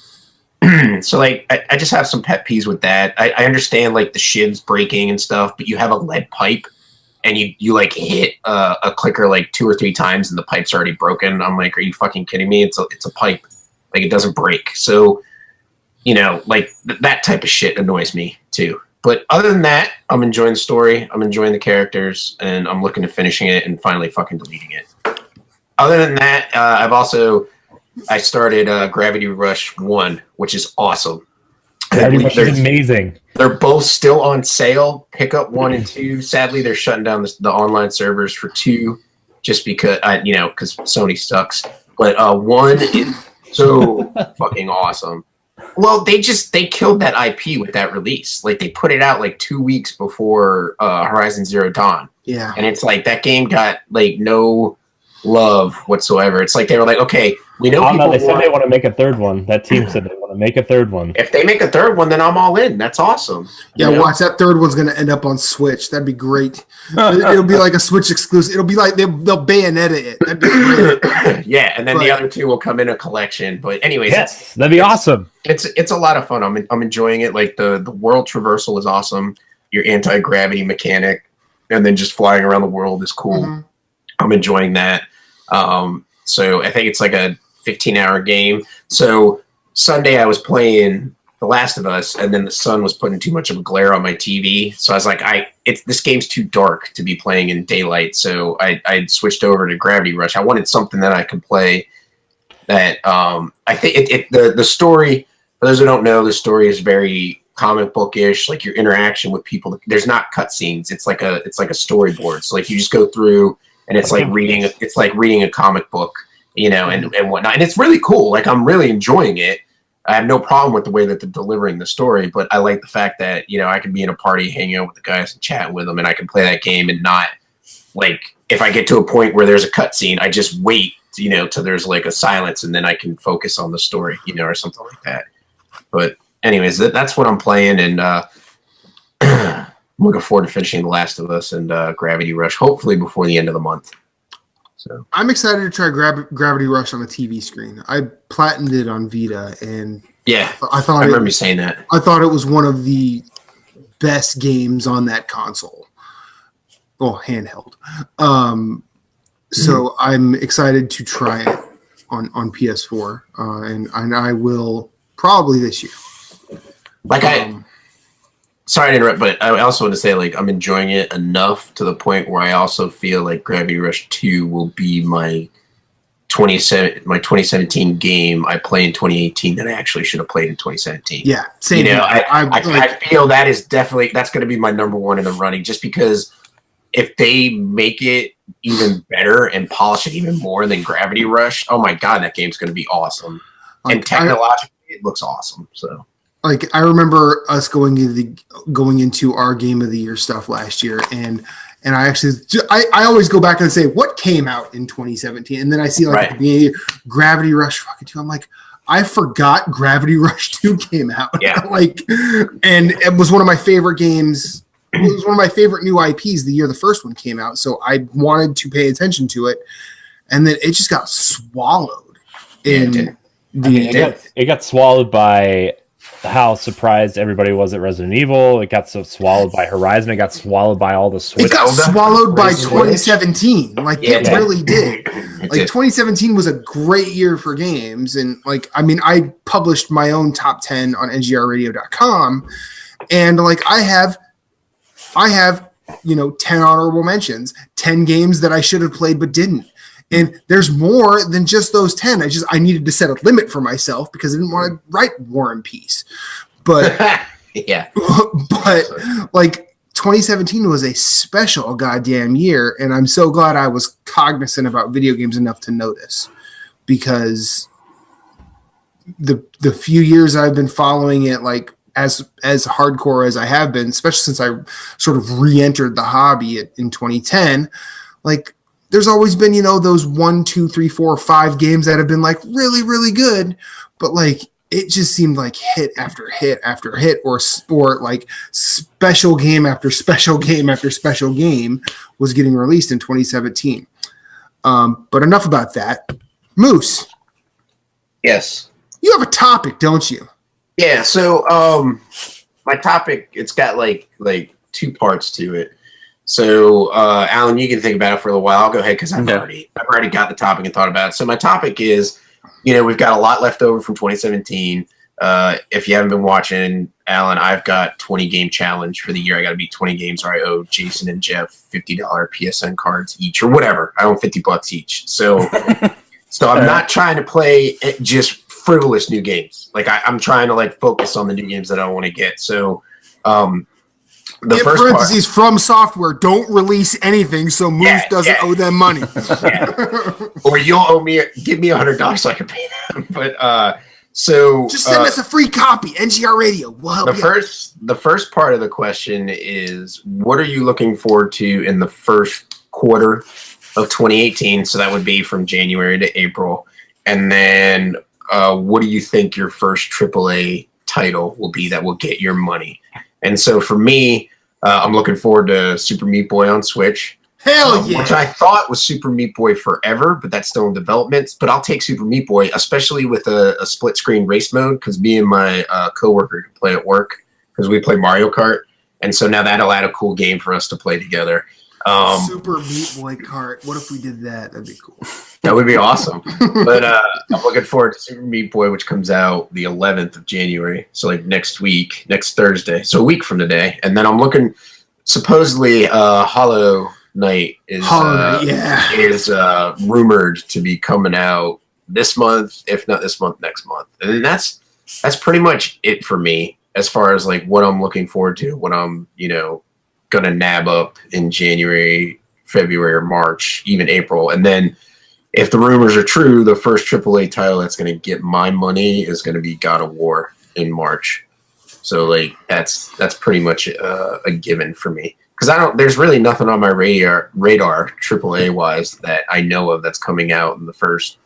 So, like, I just have some pet peeves with that. I understand, like, the shivs breaking and stuff, but you have a lead pipe and you like, hit a clicker, like, 2 or 3 times and the pipe's already broken. I'm like, are you fucking kidding me? It's a pipe. Like, it doesn't break. So, like, that type of shit annoys me, too. But other than that, I'm enjoying the story, I'm enjoying the characters, and I'm looking to finishing it and finally fucking deleting it. Other than that, I started Gravity Rush 1, which is awesome. Gravity Rush is amazing. They're both still on sale. Pick up 1 and 2. Sadly, they're shutting down the online servers for 2 just because, because Sony sucks. But 1 is so fucking awesome. Well, they killed that IP with that release. Like, they put it out like 2 weeks before Horizon Zero Dawn. Yeah. And it's like that game got like no love whatsoever. It's like they were like, okay, we know people. They said they want to make a third one. That team said they want to make a third one. If they make a third one, then I'm all in. That's awesome. Yeah, watch, that third one's going to end up on Switch. That'd be great. It'll be like a Switch exclusive. It'll be like they'll Bayonetta it. That'd be great. Yeah, and then the other 2 will come in a collection. But anyways, yes, that'd be awesome. It's a lot of fun. I'm enjoying it. Like the world traversal is awesome. Your anti-gravity mechanic, and then just flying around the world is cool. Mm-hmm. I'm enjoying that. So I think it's like a 15-hour game. So Sunday I was playing The Last of Us, and then the sun was putting too much of a glare on my TV. So I was like, this game's too dark to be playing in daylight. So I switched over to Gravity Rush. I wanted something that I could play that I think the story, for those who don't know, the story is very comic bookish. Like your interaction with people, there's not cutscenes. It's like a storyboard. So like you just go through, and it's like reading a comic book, and whatnot. And it's really cool. Like, I'm really enjoying it. I have no problem with the way that they're delivering the story, but I like the fact that, I can be in a party, hanging out with the guys and chatting with them, and I can play that game and not, like, if I get to a point where there's a cutscene, I just wait, till there's like a silence, and then I can focus on the story, or something like that. But anyways, that's what I'm playing, and I'm looking forward to finishing The Last of Us and Gravity Rush, hopefully before the end of the month. So I'm excited to try Gravity Rush on a TV screen. I platinumed it on Vita, and yeah, I remember you saying that. I thought it was one of the best games on that console. Well, handheld. So I'm excited to try it on PS4, and I will probably this year. Sorry to interrupt, but I also want to say, like, I'm enjoying it enough to the point where I also feel like Gravity Rush 2 will be my my 2017 game I play in 2018 that I actually should have played in 2017. Yeah, same. You know, here. I feel that is definitely that's going to be my number one in the running, just because if they make it even better and polish it even more than Gravity Rush, oh my god, that game's going to be awesome. Like, and technologically, it looks awesome. So, like, I remember us going into our Game of the Year stuff last year, and I actually I always go back and say what came out in 2017, and then I see like at the beginning, Gravity Rush fucking 2. I'm like, I forgot Gravity Rush 2 came out. Yeah, like, and it was one of my favorite games. It was one of my favorite new IPs the year the first one came out, so I wanted to pay attention to it, and then it just got swallowed. It got swallowed by how surprised everybody was at Resident Evil. It got so swallowed by Horizon. It got swallowed by all the Switch. It got swallowed by 2017. Like, it really did. Like, 2017 was a great year for games, and like, I mean, I published my own top 10 on ngrradio.com, and like, I have 10 honorable mentions, 10 games that I should have played but didn't. And there's more than just those 10. I needed to set a limit for myself because I didn't want to write War and Peace. But yeah. But like 2017 was a special goddamn year, and I'm so glad I was cognizant about video games enough to notice, because the few years I've been following it, like, as hardcore as I have been, especially since I sort of re-entered the hobby in 2010, like, there's always been, those 1, 2, 3, 4, 5 games that have been like really, really good, but like, it just seemed like hit after hit after hit, or like special game after special game after special game was getting released in 2017. But enough about that. Moose. Yes. You have a topic, don't you? Yeah, so my topic, it's got like 2 parts to it. So Alan, you can think about it for a little while. I'll go ahead because I've already got the topic and thought about it. So my topic is, we've got a lot left over from 2017. If you haven't been watching, Alan, I've got 20 game challenge for the year. I got to beat 20 games, or I owe Jason and Jeff $50 PSN cards each, or whatever. I owe $50 each. So I'm not trying to play just frivolous new games. Like, I'm trying to like focus on the new games that I want to get. So the in first parentheses, From Software don't release anything, so Moose doesn't owe them money. Or you'll give me $100 so I can pay them. But so just send us a free copy. NGR Radio will help you. The first part of the question is, what are you looking forward to in the first quarter of 2018? So that would be from January to April. And then what do you think your first AAA title will be that will get your money? And so for me, I'm looking forward to Super Meat Boy on Switch. Hell yeah! Which I thought was Super Meat Boy Forever, but that's still in development. But I'll take Super Meat Boy, especially with a split screen race mode, because me and my coworker can play at work because we play Mario Kart. And so now that'll add a cool game for us to play together. Super Meat Boy Kart. What if we did that? That'd be cool. That would be awesome. But I'm looking forward to Super Meat Boy, which comes out the 11th of January. So like next Thursday. So a week from today. And then I'm looking, supposedly Hollow Knight is rumored to be coming out this month, if not this month, next month. And that's pretty much it for me as far as like what I'm looking forward to, what I'm, going to nab up in January, February, or March, even April. And then if the rumors are true, the first AAA title that's going to get my money is going to be God of War in March. So like that's pretty much a given for me, because there's really nothing on my radar AAA wise that I know of that's coming out in the first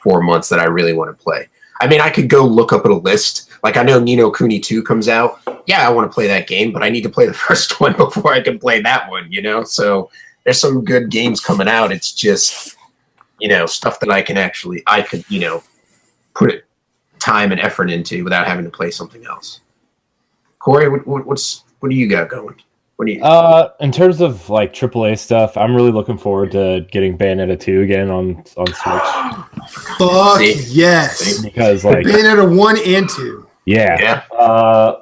4 months that I really want to play. I mean, I could go look up at a list. Like, I know Ni no Kuni 2 comes out. Yeah, I want to play that game, but I need to play the first one before I can play that one, So there's some good games coming out. It's just, stuff that I could, put time and effort into without having to play something else. Corey, what do you got going? What do you? In terms of like AAA stuff, I'm really looking forward to getting Bayonetta 2 again on Switch. Fuck yes, because like Bayonetta 1 and 2. Yeah.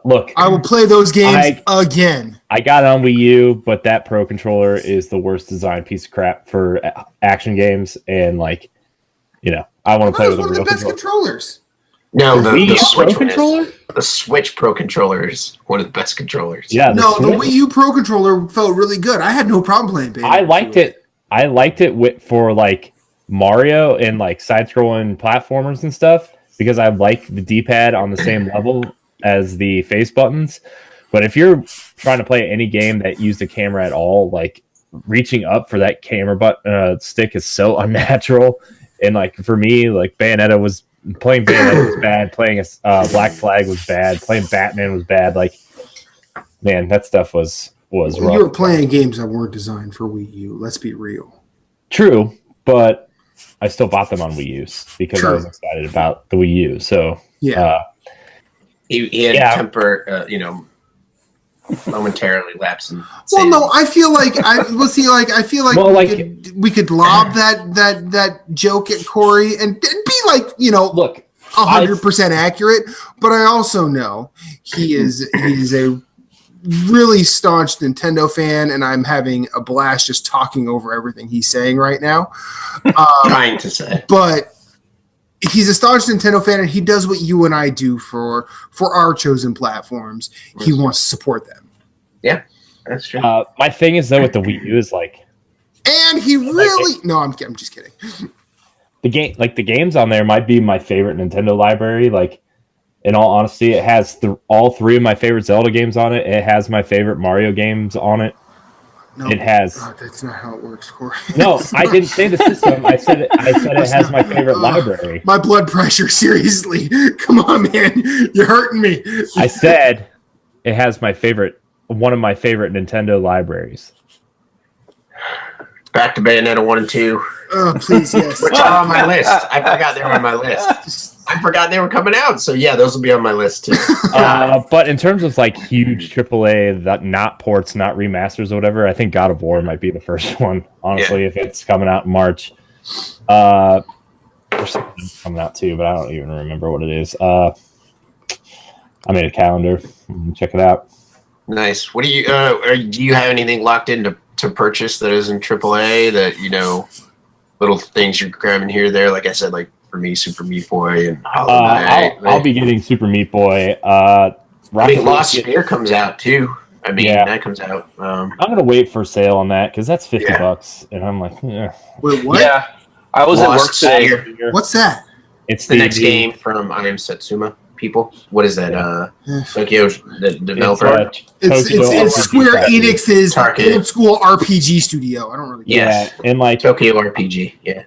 Look, I will play those games again. I got it on Wii U, but that Pro controller is the worst designed piece of crap for action games, and like I want to play with one a of real the best controller. controllers. No, the Wii U Switch Pro controller? The Switch Pro controller is one of the best controllers. Yeah, the Wii U Pro controller felt really good. I had no problem playing Bayonetta. I liked it. I liked it for like Mario and like side-scrolling platformers and stuff because I like the D-pad on the same level as the face buttons. But if you're trying to play any game that used a camera at all, like reaching up for that camera stick is so unnatural. And like for me, like Bayonetta was bad. Playing a Black Flag was bad. Playing Batman was bad. Like, man, that stuff was rough. You were playing games that weren't designed for Wii U. Let's be real. True, but I still bought them on Wii U's because I was excited about the Wii U. So he had temper, momentarily lapsing. Well, no, I feel like we could lob that joke at Corey and be like, look, 100% accurate. But I also know he is a really staunch Nintendo fan, and I'm having a blast just talking over everything he's saying right now. Trying to say, but he's a staunch Nintendo fan, and he does what you and I do for our chosen platforms. He wants to support them. Yeah, that's true. My thing is though with the Wii U is like, and he really no, I'm just kidding. The games on there might be my favorite Nintendo library. Like, in all honesty, it has all three of my favorite Zelda games on it. It has my favorite Mario games on it. No, it has. That's not how it works, Corey. No, I didn't say the system. I said it has my favorite library. My blood pressure, seriously. Come on, man. You're hurting me. I said it has one of my favorite Nintendo libraries. Back to Bayonetta 1 and 2. Oh, please, yes. Which are on my list. I forgot they were on my list. I forgot they were coming out. So, yeah, those will be on my list, too. But in terms of, like, huge AAA, that not ports, not remasters or whatever, I think God of War might be the first one, honestly, if it's coming out in March. There's something coming out, too, but I don't even remember what it is. I made a calendar. Check it out. Nice. What do you do you have anything locked in to purchase that isn't AAA that, little things you're grabbing here or there? Like I said, like for me, Super Meat Boy and Hollow Knight. I'll be getting Super Meat Boy. Lost Sphere comes out too. That comes out. I'm gonna wait for sale on that because that's $50, and I'm like, yeah. Wait, what? Yeah, I was Lost at work today. What's that? It's the next game from I Am Setsuma people. What is that? Tokyo, the developer. It's Square Enix's old school RPG studio. I don't really. Yes. Yeah, and like Tokyo RPG. Yeah.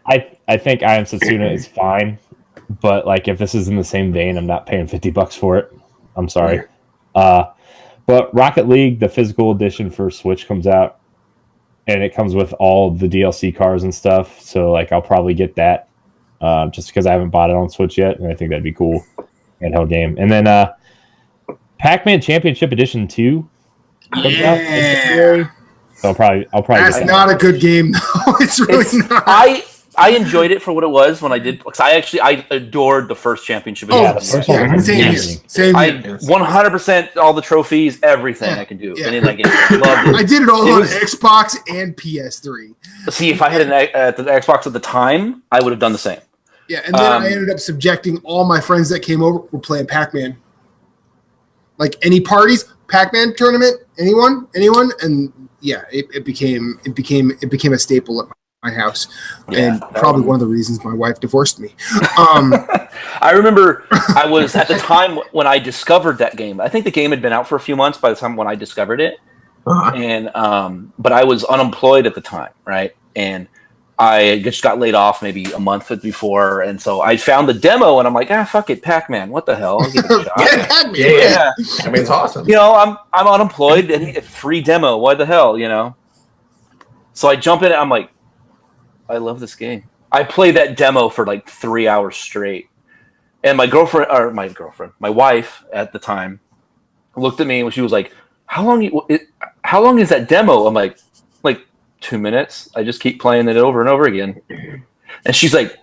I think I Am Setsuna is fine, but like if this is in the same vein, I'm not paying $50 for it. I'm sorry. But Rocket League, the physical edition for Switch comes out, and it comes with all the DLC cars and stuff. So like I'll probably get that just because I haven't bought it on Switch yet, and I think that'd be cool. Handheld game. And then PacMan Championship Edition 2 comes out in February. So I'll probably That's not a good game though. It's not. I enjoyed it for what it was when I did, because I adored the first championship. Same here. 100% all the trophies, everything I can do. Yeah. And I loved it. I did it all on Xbox and PS3. See, if I had the Xbox at the time, I would have done the same. Yeah, and then I ended up subjecting all my friends that came over were playing Pac-Man. Like any parties, Pac-Man tournament, anyone, and yeah, it became a staple at my house, and probably one of the reasons my wife divorced me. I remember I was at the time when I discovered that game. I think the game had been out for a few months by the time when I discovered it, and but I was unemployed at the time, right? And I just got laid off maybe a month before, and so I found the demo, and I'm like, fuck it, Pac-Man, what the hell? I'll give it a shot. Yeah. I mean, it's awesome. I'm unemployed, and free demo. Why the hell, So I jump in, and I'm like, I love this game. I played that demo for like 3 hours straight, and my wife at the time, looked at me and she was like, "How long is that demo?" I'm like 2 minutes. I just keep playing it over and over again. And she's like,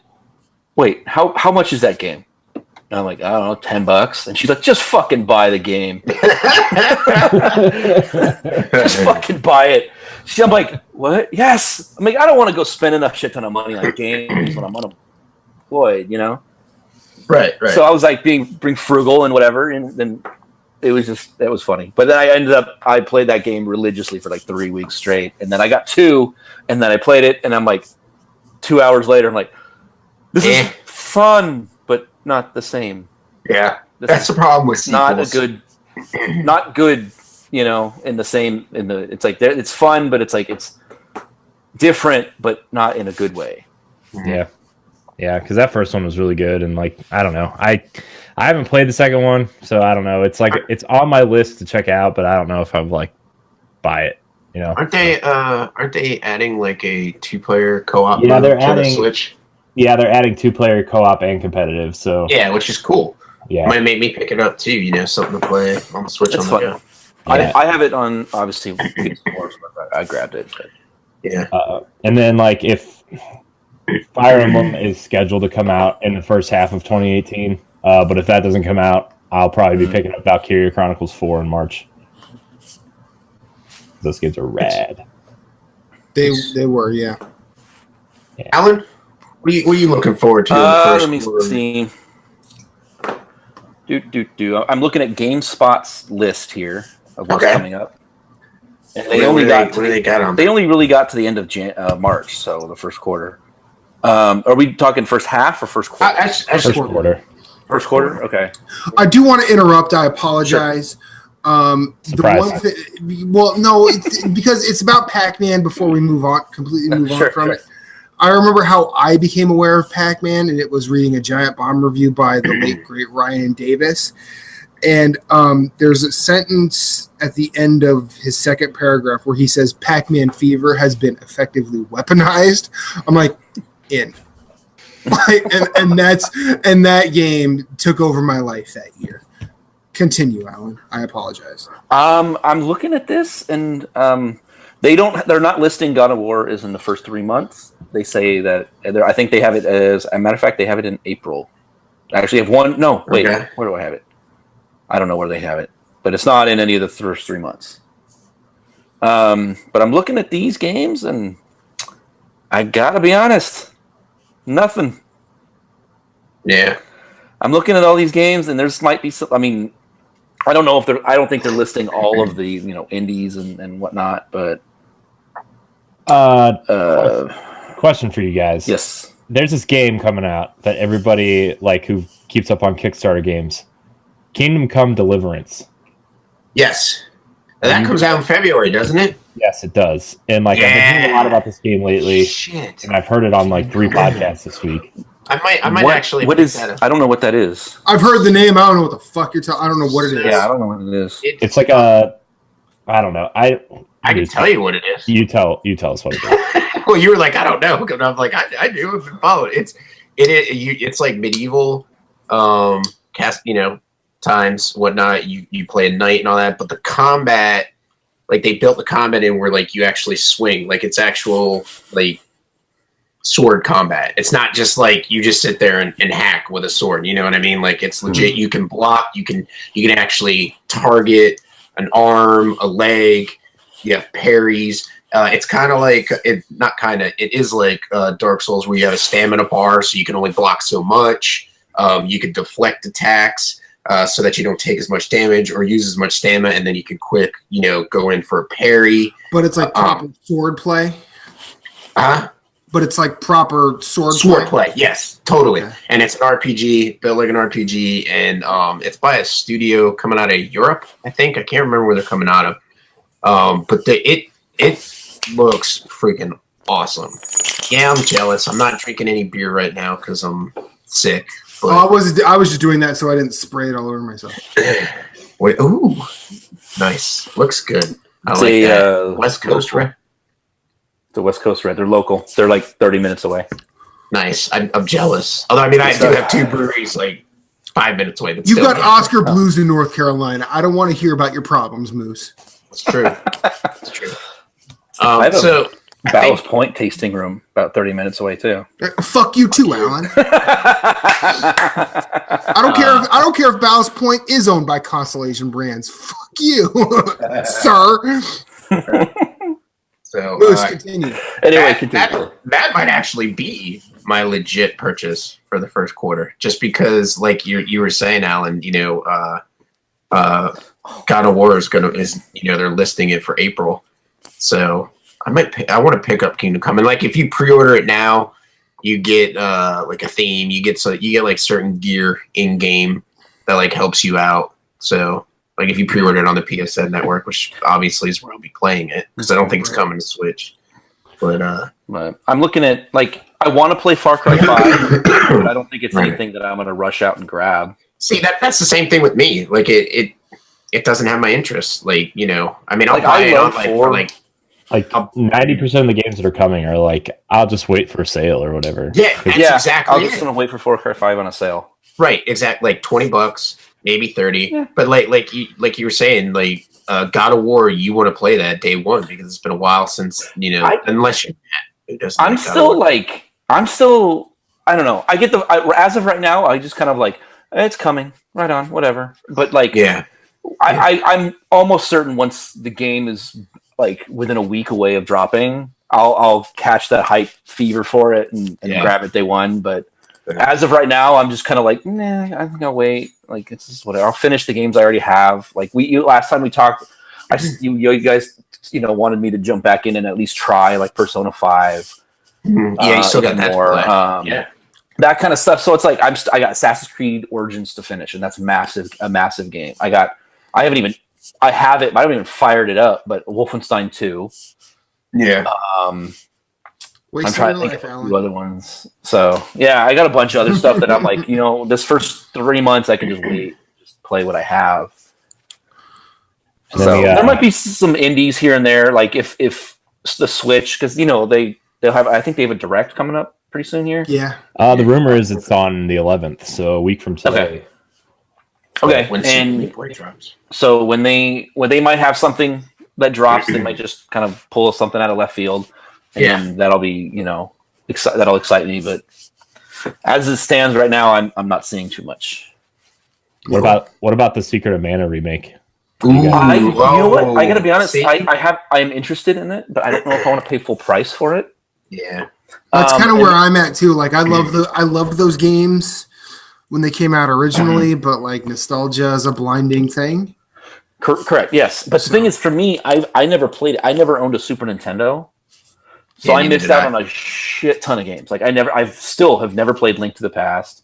"Wait, how much is that game?" And I'm like, "I don't know, $10." And she's like, "Just fucking buy the game." Just fucking buy it. I'm like, "What?" Yes. I'm like, I don't want to go spending a shit ton of money on games when I'm deployed, you know? Right. So I was like being frugal and whatever, and then it was funny. But then I played that game religiously for like 3 weeks straight, and then I got 2, and then I played it, and I'm like 2 hours later, I'm like, this is fun, but not the same. Yeah, that's the problem with sequels. Not good, you know. It's like it's fun, but it's like it's different, but not in a good way. Yeah, because that first one was really good, and like I don't know, I haven't played the second one, so I don't know. It's like it's on my list to check out, but I don't know if I'm like buy it. You know, aren't they adding like a 2-player co-op? Yeah, they're adding the Switch. Yeah, they're adding 2-player co-op and competitive. So yeah, which is cool. Yeah, might make me pick it up too. You know, something to play on the Switch. It's fun. I have it on obviously PS4, so I grabbed it. But. Yeah, and then like if Fire Emblem is scheduled to come out in the first half of 2018, but if that doesn't come out, I'll probably be picking up Valkyria Chronicles 4 in March. Those games are rad. They were, yeah. Alan, what are you looking forward to? Let me see. I'm looking at GameSpot's list here of what's coming up. And they only really got to the end of March, so the first quarter. Are we talking first half or first quarter? First quarter. First quarter? Okay. I do want to interrupt. I apologize. Sure. Because it's about Pac-Man before we completely move on from it. I remember how I became aware of Pac-Man, and it was reading a Giant Bomb review by the late, great Ryan Davis. And there's a sentence at the end of his second paragraph where he says, Pac-Man fever has been effectively weaponized. I'm like, in. and that game took over my life that year. Continue, Alan. I apologize. I'm looking at this, and they're not listing God of War is in the first 3 months. They say that I think they have it as a matter of fact, they have it in April. I actually have one. No, wait, where do I have it? I don't know where they have it, but it's not in any of the first 3 months. But I'm looking at these games, and I gotta be honest, nothing. Yeah, I'm looking at all these games, and there's might be some. I mean, I don't know if I don't think they're listing all of the indies and whatnot, but. Question for you guys. Yes. There's this game coming out that everybody who keeps up on Kickstarter games. Kingdom Come Deliverance. Yes. And that comes out in February, doesn't it? Yes, it does. And I've been hearing a lot about this game lately. Shit. And I've heard it on 3 podcasts this week. I might actually. What is? I don't know what that is. I've heard the name. I don't know what the fuck you're talking. I don't know what it is. Yeah, I don't know what it is. It's like a. I don't know. I can tell you what it is. You tell us what it is. Well, you were like, I don't know. And I'm like, I do. I've been following. It's like medieval, times, whatnot. You play at night and all that, but the combat, they built the combat in where you actually swing, it's actual sword combat. It's not just you just sit there and hack with a sword. You know what I mean? It's legit. You can block. You can actually target an arm, a leg. You have parries. It's kind of it is like Dark Souls, where you have a stamina bar, so you can only block so much. You can deflect attacks so that you don't take as much damage or use as much stamina, and then you can quick, go in for a parry. But it's proper sword play? But it's proper sword play. Yes, totally. Okay. And it's an RPG, built like an RPG, and it's by a studio coming out of Europe, I think. I can't remember where they're coming out of. But it looks freaking awesome. Yeah, I'm jealous. I'm not drinking any beer right now because I'm sick. But... I was just doing that so I didn't spray it all over myself. Wait, ooh, nice. Looks good. I like that. West Coast Red. The West Coast Red. They're local. They're 30 minutes away. Nice. I'm jealous. Although, I do have 2 breweries 5 minutes away. You've got Oscar Blues in North Carolina. I don't want to hear about your problems, Moose. It's true. It's true. I have a Ballast Point tasting room about 30 minutes away too. Fuck you too, Alan. I don't care if Ballast Point is owned by Constellation Brands. Fuck you, sir. So Moose, continue. Anyway, continue. That might actually be my legit purchase for the first quarter, just because, like you were saying, Alan, God of War is they're listing it for April, so I want to pick up Kingdom Come, and like if you pre-order it now, you get like a theme, you get like certain gear in game that like helps you out. So like if you pre-order it on the PSN network, which obviously is where I'll be playing it, because I don't think it's coming to Switch. But I'm looking at, like, I want to play Far Cry 5, but I don't think it's anything that I'm going to rush out and grab. See, that's the same thing with me. Like it doesn't have my interest. Like, I mean, I'll buy it on like 90% of the games that are coming are like, I'll just wait for sale or whatever. Yeah, exactly. I'm just going to wait for Far Cry 5 on a sale. Right, exactly. Like $20, maybe 30. Yeah. But like you were saying, like God of War, you want to play that day one because it's been a while since unless you're who doesn't. I don't know. I get as of right now, I just kind of like, it's coming, right on, whatever. But like, yeah, I'm almost certain once the game is like within a week away of dropping, I'll catch that hype fever for it and grab it day one. But as of right now, I'm just kind of like, nah, I think I'll wait. Like, it's just whatever. I'll finish the games I already have. Like last time we talked, you guys, wanted me to jump back in and at least try like Persona 5. Yeah, you still got that more. That kind of stuff. So it's like I got Assassin's Creed Origins to finish, and that's a massive game. I have it, but I haven't even fired it up. But Wolfenstein 2. Yeah. I'm trying to think of a few other ones. So yeah, I got a bunch of other stuff that I'm like, this first 3 months I can just wait, just play what I have. So there might be some indies here and there, like if the Switch, because they'll have, I think they have a Direct coming up pretty soon here. Yeah. The rumor is it's on the 11th, so a week from today. Okay. When and drops. So when they might have something that drops, they might just kind of pull something out of left field, and that'll be that'll excite me. But as it stands right now, I'm not seeing too much. What about the Secret of Mana remake? You know what? I gotta be honest. I am interested in it, but I don't know if I want to pay full price for it. Yeah, that's kind of where I'm at too. Like, I loved those games when they came out originally, but like nostalgia is a blinding thing. Correct. Yes, but the thing is, for me, I never played. I never owned a Super Nintendo, so I missed out on a shit ton of games. Like I still have never played Link to the Past,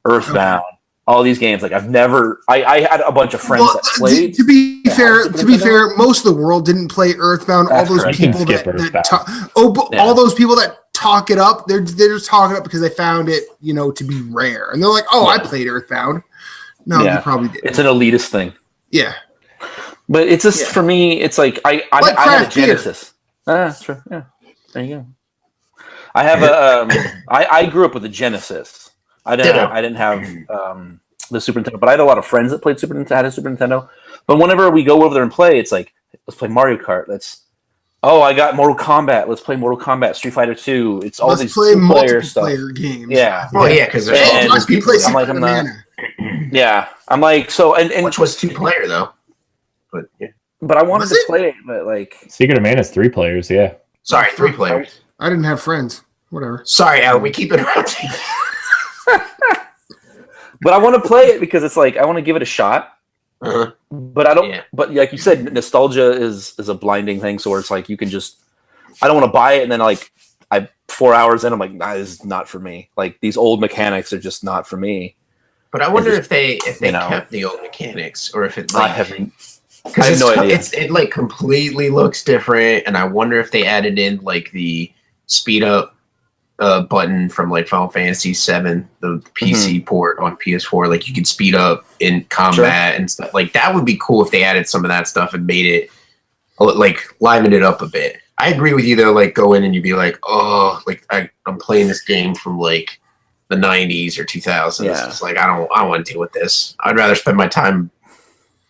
Earthbound. All these games, like I had a bunch of friends that played. To be fair, most of the world didn't play Earthbound. All those people all those people that talk it up, they're just talking it up because they found it, to be rare, and they're like, "Oh, I played Earthbound." No, you probably didn't. It's an elitist thing. Yeah, but it's just for me. It's like I had a Genesis. True. Yeah, there you go. I have I grew up with a Genesis. I didn't have the Super Nintendo, but I had a lot of friends that played had a Super Nintendo. But whenever we go over there and play, it's like, let's play Mario Kart. I got Mortal Kombat. Let's play Mortal Kombat, Street Fighter 2. It's all these two-player stuff. Games. Yeah. Oh yeah, because there's people. I'm like, so and which was 2-player though. But yeah. But I wanted to play it, but like Secret of Mana is 3 players. Yeah. Sorry, 3 players. I didn't have friends. Whatever. Sorry, Al. We keep interrupting. But I want to play it because it's like I want to give it a shot. Uh-huh. But I don't. Yeah. But like you said, nostalgia is a blinding thing. So where it's like you can just. I don't want to buy it, and then like 4 hours in, I'm like, nah, this is not for me. Like these old mechanics are just not for me. But I wonder if they kept the old mechanics, or if it I have no idea. It like completely looks different, and I wonder if they added in like the speed up button from like Final Fantasy VII, the PC port on PS4. Like you could speed up in combat and stuff. Like that would be cool if they added some of that stuff and made it like liven it up a bit. I agree with you though. Like go in and you'd be like, oh, like I'm playing this game from like the 90s or 2000s. Yeah. It's like I don't want to deal with this. I'd rather spend my time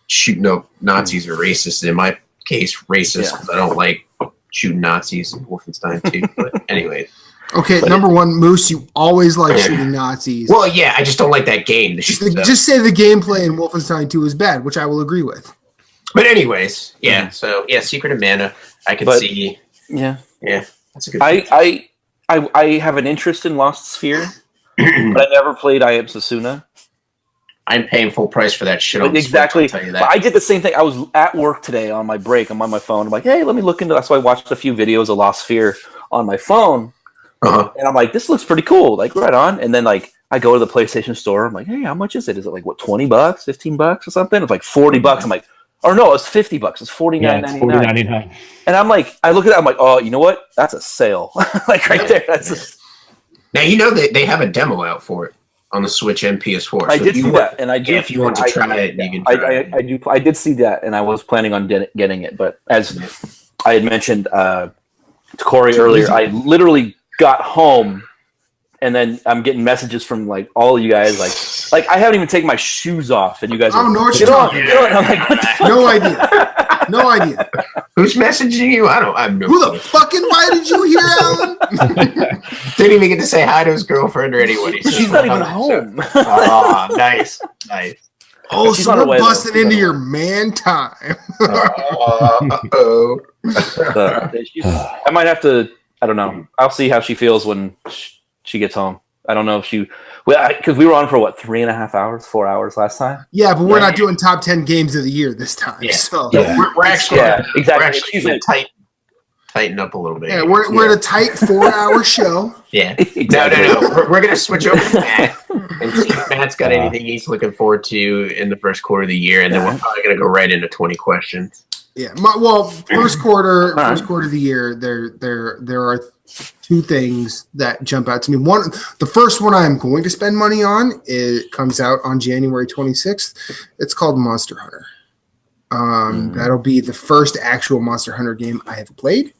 shooting up Nazis or racists. In my case, racist because I don't like shooting Nazis in Wolfenstein 2. But anyway. Okay, number one, Moose, you always like shooting Nazis. Well, yeah, I just don't like that game. Just say the gameplay in Wolfenstein 2 is bad, which I will agree with. But anyways, yeah. So yeah, Secret of Mana, I can see. Yeah, yeah, that's a good. I I have an interest in Lost Sphere, but I never played I Am Sasuna. I'm paying full price for that shit on exactly. Switch, I'll tell you that. But I did the same thing. I was at work today on my break. I'm on my phone. I'm like, hey, let me look into that. So I watched a few videos of Lost Sphere on my phone. And I'm like, this looks pretty cool. Like, right on. And then, like, I go to the PlayStation Store. I'm like, hey, how much is it? Is it like, what, $20, $15 or something? It's like $40. I'm like, or no, it's $50. It's $49.99. Yeah, it's $49.99. And I'm like, I look at that. I'm like, oh, you know what? That's a sale. Like, right there. That's now, you know they have a demo out for it on the Switch and PS4. I did see that, and I do. If you want to try it, you can try it. I do. I did see that, and I was planning on getting it. But as I had mentioned to Corey earlier, I literally got home, and then I'm getting messages from like all of you guys, like I haven't even taken my shoes off, and you guys. I don't know what you're talking about. I'm like, what the fuck? No idea. Who's messaging you? I'm no. Who the fuck invited you here, Alan? Didn't even get to say hi to his girlfriend or anyone. She's not even home. Oh, nice. Oh, She's so on her we're way, busting though. into your man time. Uh-oh. I might have to. I don't know. I'll see how she feels when she gets home. I don't know if she. Because we were on for what, 3.5 hours, 4 hours last time. Yeah, but we're not doing top 10 games of the year this time. Yeah. So We're actually, exactly. We're actually going to tighten up a little bit. yeah, we're at a tight 4-hour show. Yeah. Exactly. No. We're going to switch over to Matt and see if Matt's got anything he's looking forward to in the first quarter of the year, and then we're probably going to go right into 20 questions. Yeah. First quarter of the year, there are two things that jump out to me. One, the first one I'm going to spend money on, it comes out on January 26th. It's called Monster Hunter. That'll be the first actual Monster Hunter game I have played,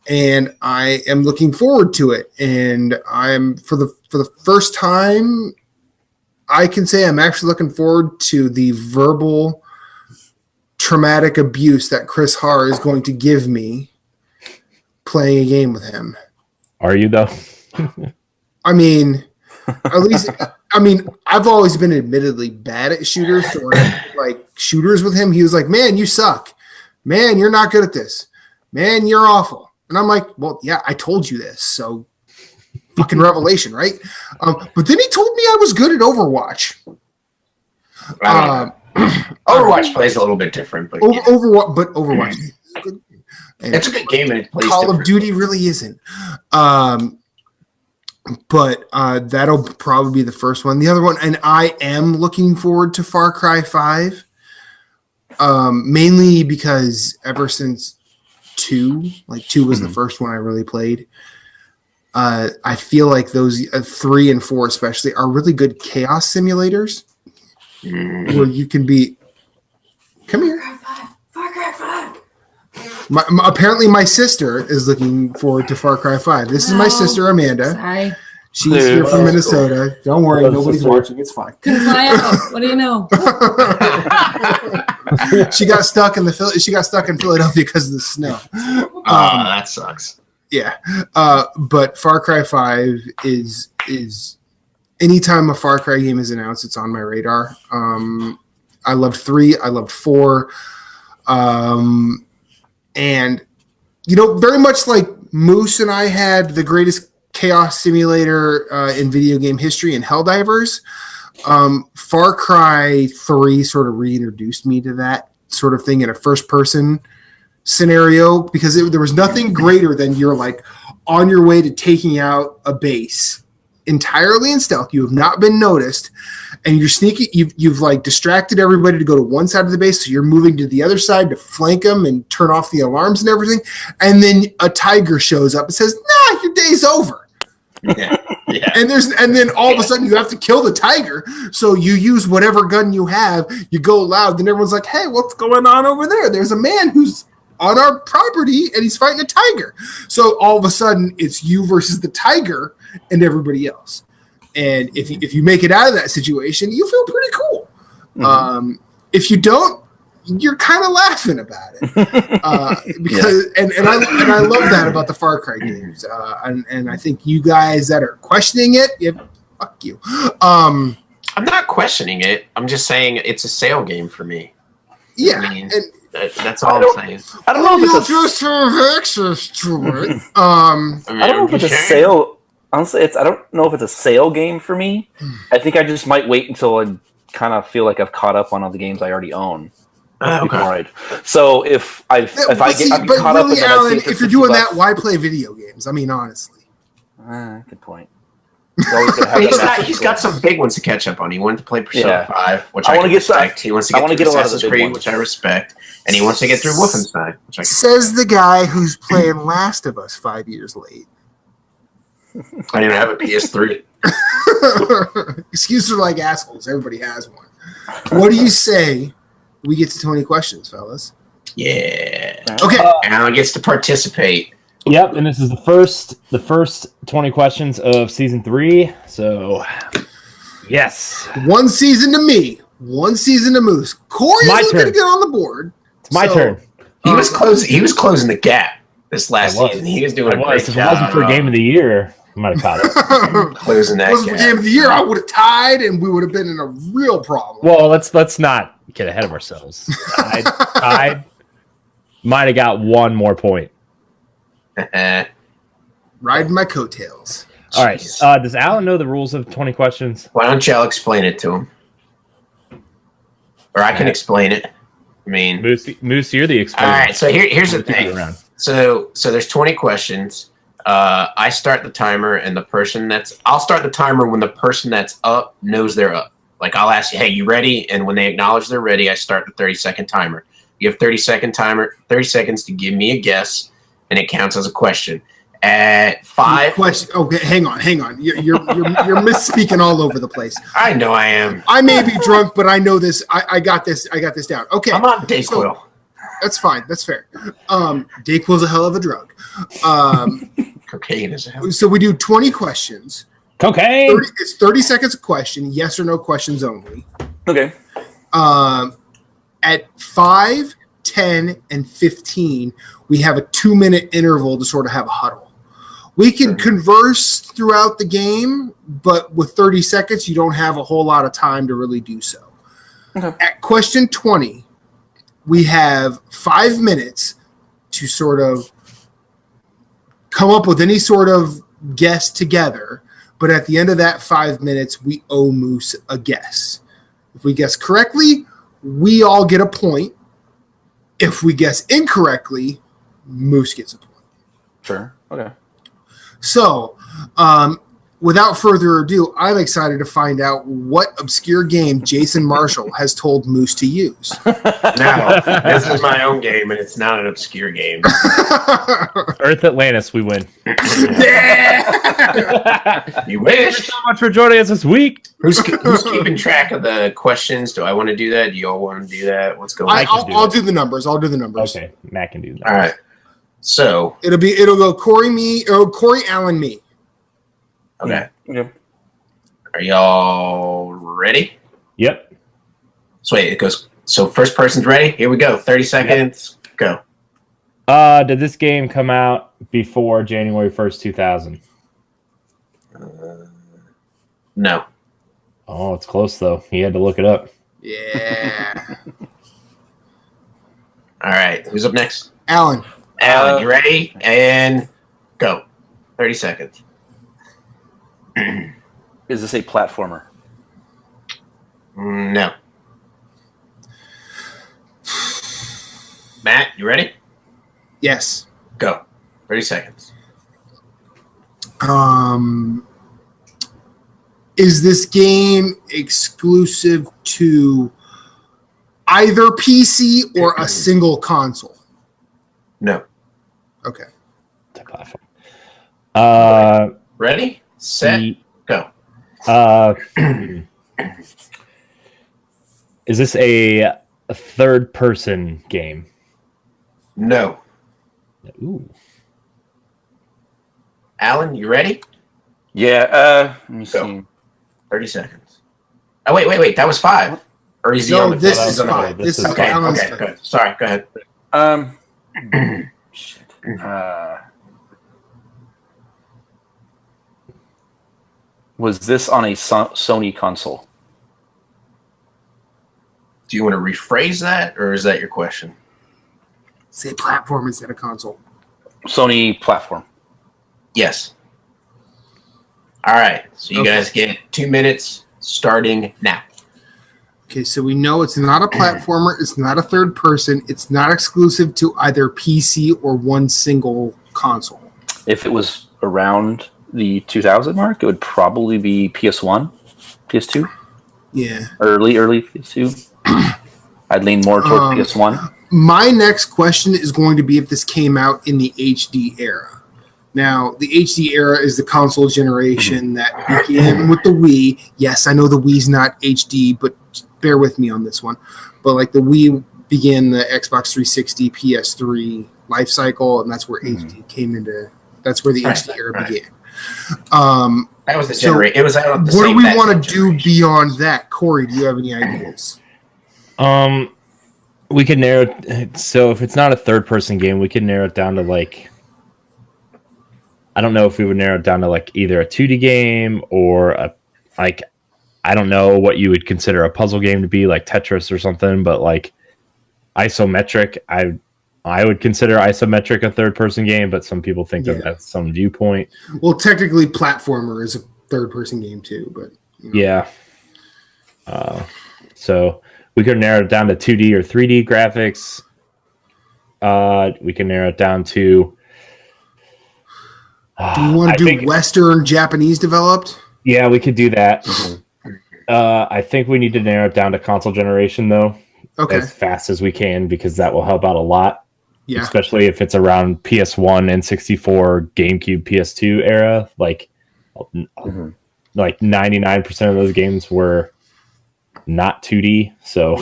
and I am looking forward to it. And I'm for the first time, I can say I'm actually looking forward to the verbal traumatic abuse that Chris Haar is going to give me playing a game with him. Are you though? I mean, at least I've always been admittedly bad at shooters. So when I like shooters with him, he was like, "Man, you suck. Man, you're not good at this. Man, you're awful." And I'm like, "Well, yeah, I told you this." So fucking revelation, right? But then he told me I was good at Overwatch. Overwatch plays a little bit different, but Overwatch is good. And it's a good game, and it plays Call different. of Duty really isn't. But that'll probably be the first one. The other one, and I am looking forward to Far Cry 5, mainly because ever since 2 was the first one I really played. I feel like those 3 and 4 especially are really good chaos simulators where you can be. Come here. Far Cry 5. Apparently, my sister is looking forward to Far Cry 5. This is my sister, Amanda. Sorry. She's here from Minnesota. Don't worry, nobody's watching. It's fine. Couldn't fly out. What do you know? She got stuck in Philadelphia because of the snow. That sucks. Yeah, but Far Cry 5 is anytime a Far Cry game is announced, it's on my radar. I loved 3. I loved 4. And, very much like Moose and I had the greatest chaos simulator in video game history in Helldivers, Far Cry 3 sort of reintroduced me to that sort of thing in a first-person scenario, because there was nothing greater than you're like on your way to taking out a base entirely in stealth. You have not been noticed, and you're sneaking. You've like distracted everybody to go to one side of the base, so you're moving to the other side to flank them and turn off the alarms and everything. And then a tiger shows up and says, "Nah, your day's over." Yeah. And then all of a sudden you have to kill the tiger. So you use whatever gun you have. You go loud. Then everyone's like, "Hey, what's going on over there? There's a man who's on our property and he's fighting a tiger." So all of a sudden it's you versus the tiger and everybody else. And if you make it out of that situation, you feel pretty cool. Mm-hmm. If you don't, you're kind of laughing about it because and I love that about the Far Cry games. And I think you guys that are questioning it, fuck you. I'm not questioning it. I'm just saying it's a sale game for me. Yeah, I mean, That's all I'm saying. I don't know if You'll it's a, just have access to it. I don't know if it's a sale. Honestly, I don't know if it's a sale game for me. I think I just might wait until I kind of feel like I've caught up on all the games I already own. Okay. So if I get caught up, and then Alan, I see it's if you're 50 doing bucks, that, why play video games? I mean, honestly. Good point. He's got some big ones to catch up on. He wanted to play Persona 5, which I want to get respect. He wants to get through Assassin's Creed, which I respect. And he wants to get through Wolfenstein, which I Says the guy who's playing Last of Us 5 years late. I didn't have a PS3. Excuses are like assholes. Everybody has one. What do you say we get to 20 questions, fellas? Yeah. Okay. Alan gets to participate. Yep, and this is the first 20 questions of season 3. So, yes, one season to me, one season to Moose. Corey's looking to get on the board. It's my turn. He was closing the gap this last season. He was doing a great job. If it wasn't for Game of the Year, I might have caught it. Closing that gap. If it wasn't for Game of the Year, I would have tied, and we would have been in a real problem. Well, let's not get ahead of ourselves. I might have got one more point. Riding my coattails. All right. Does Alan know the rules of 20 questions? Why don't y'all explain it to him? Or I can explain it. I mean, Moose, you're the explainer. All right. So here's the thing. So there's 20 questions. I start the timer, and I'll start the timer when the person that's up knows they're up. Like I'll ask you, hey, you ready? And when they acknowledge they're ready, I start the 30-second timer. You have 30 seconds to give me a guess, and it counts as a question. At 5 question. Okay, hang on. You're misspeaking all over the place. I know I am. I may be drunk, but I know this. I got this down. Okay, I'm on Dayquil. So, that's fine. That's fair. Dayquil's a hell of a drug. Cocaine is a hell. So we do 20 questions. Cocaine. It's 30 seconds a question. Yes or no questions only. Okay. At 5, 10, and 15, we have a 2-minute interval to sort of have a huddle. We can converse throughout the game, but with 30 seconds, you don't have a whole lot of time to really do so. Okay. At question 20, we have 5 minutes to sort of come up with any sort of guess together, but at the end of that 5 minutes, we owe Moose a guess. If we guess correctly, we all get a point. If we guess incorrectly, Moose gets a point. Sure. Okay. So, without further ado, I'm excited to find out what obscure game Jason Marshall has told Moose to use. Now, this is my own game, and it's not an obscure game. Earth Atlantis, we win. Yeah! You wish. Thank you so much for joining us this week. Who's keeping track of the questions? Do I want to do that? Do you all want to do that? What's going on? I'll do the numbers. Okay, Matt can do that. All right. So it'll go Corey, me, or Corey, Alan, me. Okay. Yep. Are y'all ready? Yep. So wait, it goes. So first person's ready. Here we go. 30 seconds. Go. Did this game come out before January 1st, 2000? No. Oh, it's close though. He had to look it up. Yeah. All right. Who's up next? Alan, you ready? And go. 30 seconds. Is this a platformer? No. Matt, you ready? Yes. Go. 30 seconds. Is this game exclusive to either PC or a single console? No. Okay. It's a platform. Ready? Set. Go. Is this a third-person game? No. Ooh. Alan, you ready? Yeah. Let me Go. see. 30 seconds. Oh, wait. That was 5. Or is he on the this fifth? is 5. This is Okay, Alan's okay, fifth. good. Sorry, go ahead. Shit. Was this on a Sony console? Do you want to rephrase that, or is that your question? Say platform instead of console. Sony platform. Yes. All right. So you guys get 2 minutes starting now. Okay, so we know it's not a platformer. It's not a third person. It's not exclusive to either PC or one single console. If it was around the 2000 mark, it would probably be PS1, PS2. Yeah. Early PS2. I'd lean more toward PS1. My next question is going to be if this came out in the HD era. Now, the HD era is the console generation that began with the Wii. Yes, I know the Wii's not HD, but bear with me on this one. But like the Wii began the Xbox 360, PS3 life cycle, and that's where HD came into. That's where the HD era began. That was the generation. It was out of the what same do we want to do generation. beyond that? Corey, do you have any ideas? We could narrow. So if it's not a third-person game, we could narrow it down to like. I don't know if we would narrow it down to like either a 2D game or a like. I don't know what you would consider a puzzle game to be, like Tetris or something, but like isometric. I would consider isometric a third-person game, but some people think that that's some viewpoint. Well, technically, platformer is a third-person game too, but yeah. So we could narrow it down to 2D or 3D graphics. We can narrow it down to. Do you want to do Western Japanese developed? Yeah, we could do that. I think we need to narrow it down to console generation, though, as fast as we can, because that will help out a lot. Yeah. Especially if it's around PS1 and 64, GameCube, PS2 era. Like 99% of those games were not 2D. So,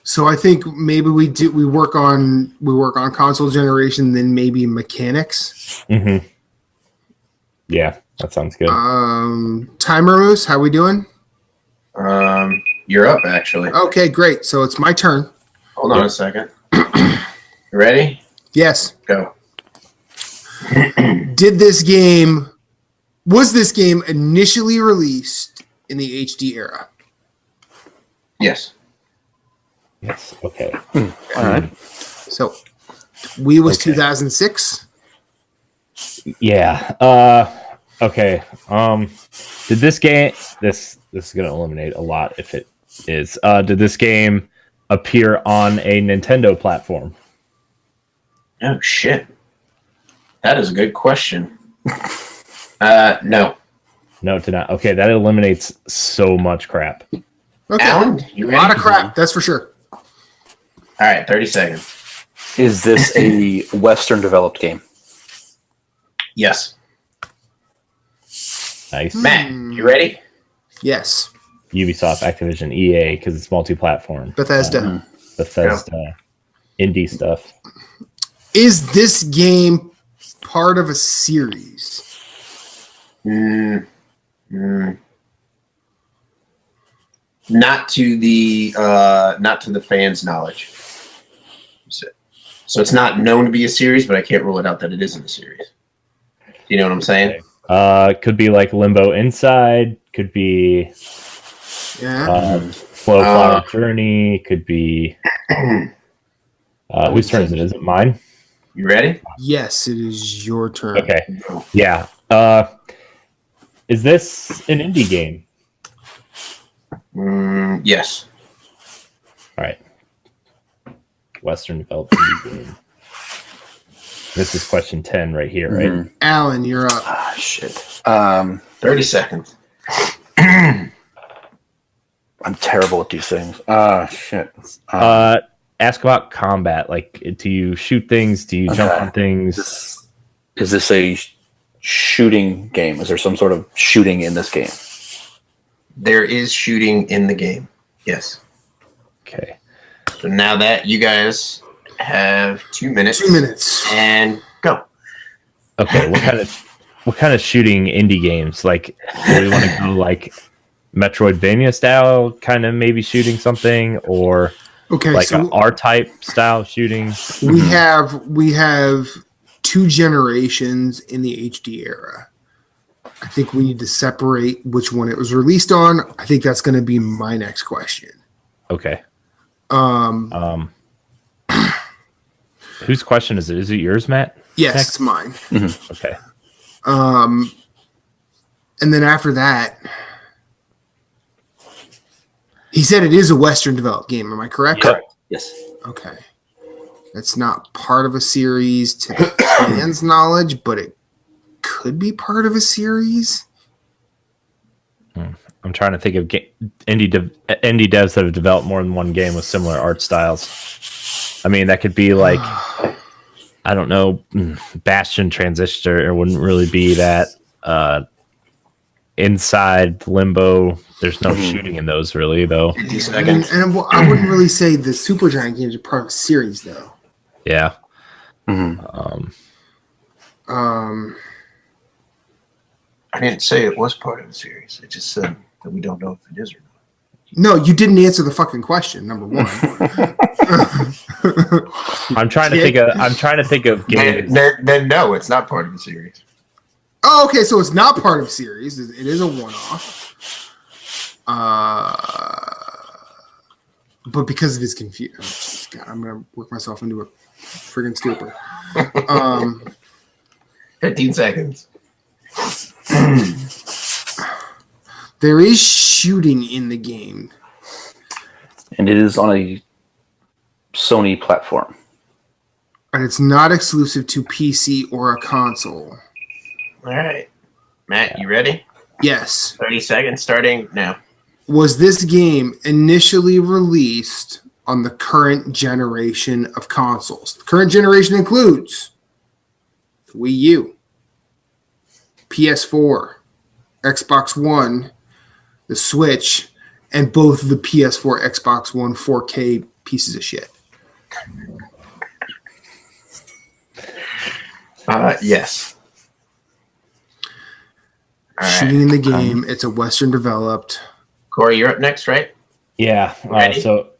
so I think maybe we work on console generation, then maybe mechanics. Mm-hmm. Yeah, that sounds good. Timer Moose, how we doing? You're up, actually. Okay, great. So it's my turn. Hold on a second. You ready? Yes. Go. Was this game initially released in the HD era? Yes. Yes. Okay. All right. So Wii was 2006. Yeah. Okay. Did this game? This is going to eliminate a lot if it is. Did this game appear on a Nintendo platform? Oh shit. That is a good question. No. No, to not. Okay, that eliminates so much crap. Okay. Alan, you ready? A lot of crap, that's for sure. All right, 30 seconds. Is this a Western developed game? Yes. Nice. Matt, you ready? Yes. Ubisoft, Activision, EA, because it's multi-platform. Bethesda. Indie stuff. Is this game part of a series? Not to the fans' knowledge. So it's not known to be a series, but I can't rule it out that it isn't a series. Do you know what I'm saying? Okay. Could be like Limbo Inside. Could be Flow Flower Journey. Could be whose turn is it? Is it mine? You ready? Yes, it is your turn. Okay. Yeah. Is this an indie game? Yes. All right. Western developed indie game. This is question 10 right here, right? Alan, you're up. Ah, shit. 30 seconds. I'm terrible at these things. Shit. Ask about combat. Like, do you shoot things? Do you jump on things? Is this a shooting game? Is there some sort of shooting in this game? There is shooting in the game. Yes. Okay. So now that you guys have 2 minutes. 2 minutes. And go. Okay. What kind of shooting indie games? Like, do we want to go like Metroidvania style, kind of maybe shooting something, or like an R-type style shooting? We have 2 generations in the HD era. I think we need to separate which one it was released on. I think that's going to be my next question. Okay. Whose question is it? Is it yours, Matt? Yes, Next? it's mine. Mm-hmm. Okay. And then after that, he said it is a Western developed game. Am I correct? Correct. Yes. Okay. It's not part of a series to the fans' knowledge, but it could be part of a series. I'm trying to think of indie devs that have developed more than one game with similar art styles. I mean, that could be like, I don't know, Bastion Transistor. It wouldn't really be that. Inside Limbo, there's no shooting in those really, though. 50 seconds. And I wouldn't really say the Supergiant games are part of a series, though. Yeah. I didn't say it was part of the series. I just said that we don't know if it is or not. No, you didn't answer the fucking question. Number one. I'm trying to think of games. Then no, it's not part of the series. Oh, okay. So it's not part of a series. It is a one-off. But because of his confusion, I'm gonna work myself into a friggin' stupor. 15 seconds. There is shooting in the game. And it is on a Sony platform. And it's not exclusive to PC or a console. All right. Matt, you ready? Yes. 30 seconds starting now. Was this game initially released on the current generation of consoles? The current generation includes the Wii U, PS4, Xbox One, the Switch, and both the PS4, Xbox One 4K pieces of shit. Yes. All Shooting right. in the game. It's a Western developed. Corey, you're up next, right? Yeah. Ready? So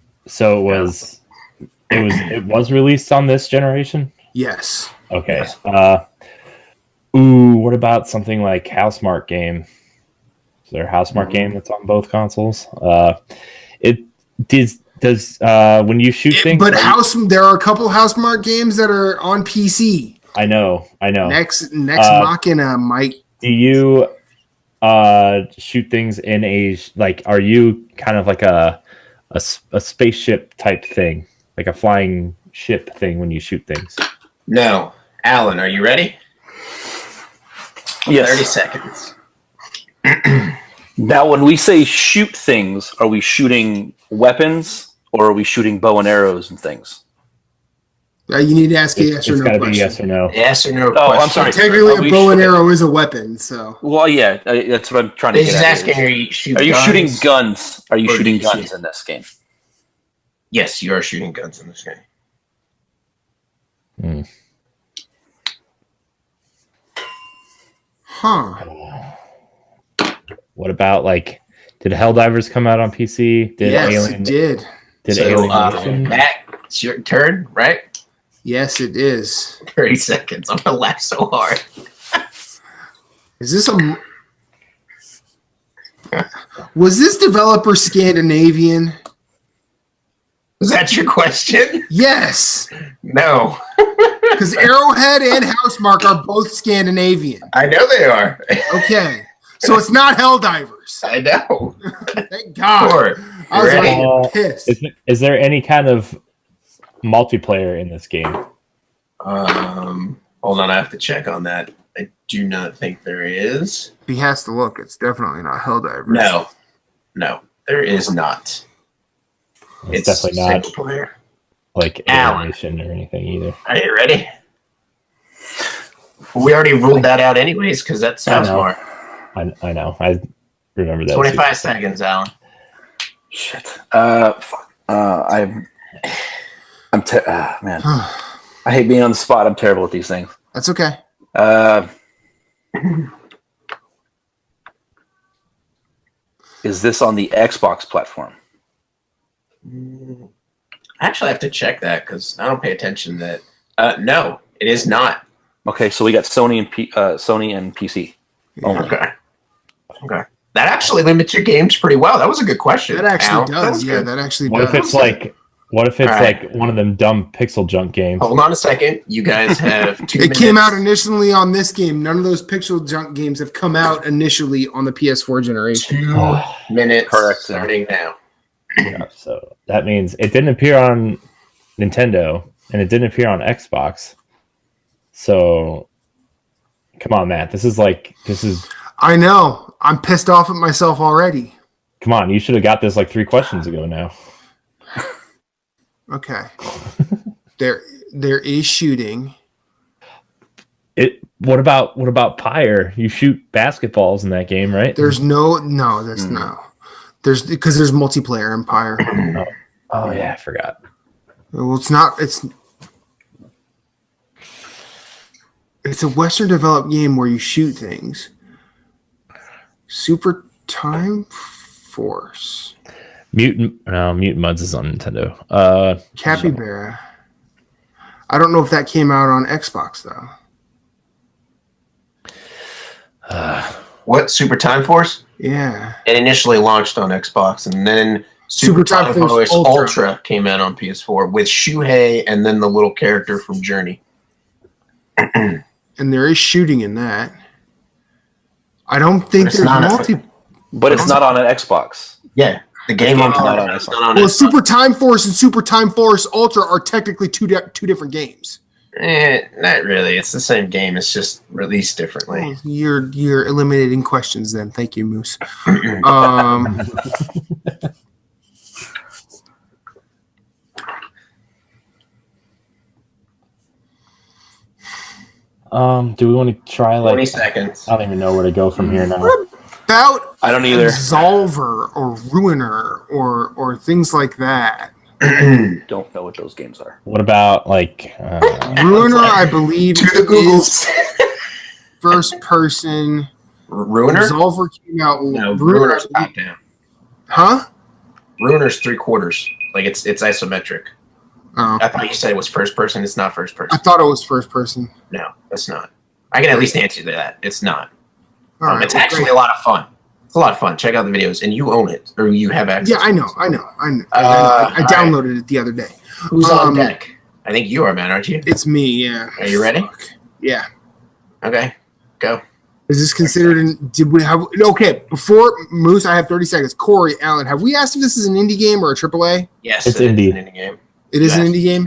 it was released on this generation. Yes. Okay. Yes. What about something like Housemarque game? Is there a Housemarque game that's on both consoles? Does when you shoot things? But there are a couple Housemarque games that are on PC. I know. Next Machina might. Do you shoot things in a are you kind of like a spaceship type thing, like a flying ship thing when you shoot things? No. Alan, are you ready? Yes. 30 seconds. Now, when we say shoot things, are we shooting weapons or are we shooting bow and arrows and things? You need to ask a yes or It's no got to question. be yes or no. Yes or no Oh, I'm question. sorry. Technically, Are we a bow and shooting- arrow is a weapon, so. Well, yeah, that's what I'm trying to He's get at. asking, here. are you shooting Are you guns? shooting guns? Are you Or do shooting you guns shoot- in this game? Yes, you are shooting guns in this game. Huh. What about did Helldivers come out on PC? Yes, it did. Did So, Alien Nation? Matt, it's your turn, right? Yes, it is. 30 seconds. I'm going to laugh so hard. Is this a... Was this developer Scandinavian? Is that your question? Yes. No. Because Arrowhead and Housemarque are both Scandinavian. I know they are. Okay. So it's not Helldivers. I know. Thank God. Sure. I was Ready? like pissed. Is there any kind of multiplayer in this game? Hold on, I have to check on that. I do not think there is. He has to look. It's definitely not Helldivers. No, there is not. It's definitely not single player. like Alan. animation or anything either. Are you ready? We already ruled that out anyways, because that's I know. smart. I know. I remember that. 25 seconds, Alan. Shit. Fuck. Man. I hate being on the spot. I'm terrible at these things. That's okay. Is this on the Xbox platform? I actually have to check that because I don't pay attention to that. No, it is not. Okay, so we got Sony and PC. Only. Okay. That actually limits your games pretty well. That was a good question. That actually Al. That does. was Yeah, good. that actually What does. if it's like What if it's All right. like one of them dumb pixel junk games? Hold on a second. You guys have 2 minutes. It came out initially on this game. None of those pixel junk games have come out initially on the PS4 generation. 2 minutes. Correct. Starting now. Yeah, so that means it didn't appear on Nintendo and it didn't appear on Xbox. So, come on, Matt. This is. I know. I'm pissed off at myself already. Come on, you should have got this like 3 questions ago now. Okay. there is shooting. What about Pyre? You shoot basketballs in that game, right? There's no. There's because there's multiplayer Empire. Oh yeah, I forgot. Well, it's not. It's a Western developed game where you shoot things. Super Time Force. Mutant Muds is on Nintendo. Capybara. I don't know if that came out on Xbox though. What? Super Time Force? Yeah. It initially launched on Xbox, and then Super Time Force Ultra came out on PS4 with Shuhei and then the little character from Journey. And there is shooting in that. I don't think there's multi. But it's not on an Xbox. Yeah. The game on Xbox. Well, Super Time Force and Super Time Force Ultra are technically two different games. Not really. It's the same game. It's just released differently. Oh, you're eliminating questions then. Thank you, Moose. Do we want to try 20 seconds. I don't even know where to go from here now. About I don't either. Absolver or Ruiner or things like that. Don't know what those games are. What about like Ruiner? I believe To the Googles. First person. Ruiner? Absolver came out. No, Ruiner's top down. Huh? Ruiner's 3/4. Like it's isometric. Oh. I thought you said it was first person. It's not first person. I thought it was first person. No, it's not. I can at least answer that. It's not. All right, it's actually a lot of fun. It's a lot of fun. Check out the videos, and you own it, or you have access. Yeah, I know. I downloaded it the other day. Who's on deck? I think you are, man, aren't you? It's me. Yeah. Are you ready? Fuck. Yeah. Okay, go. Is this considered? Did we have? Okay, before Moose, I have 30 seconds. Corey, Allen, have we asked if this is an indie game or a AAA? Yes, it's indie. indie. An indie game. It is an indie game.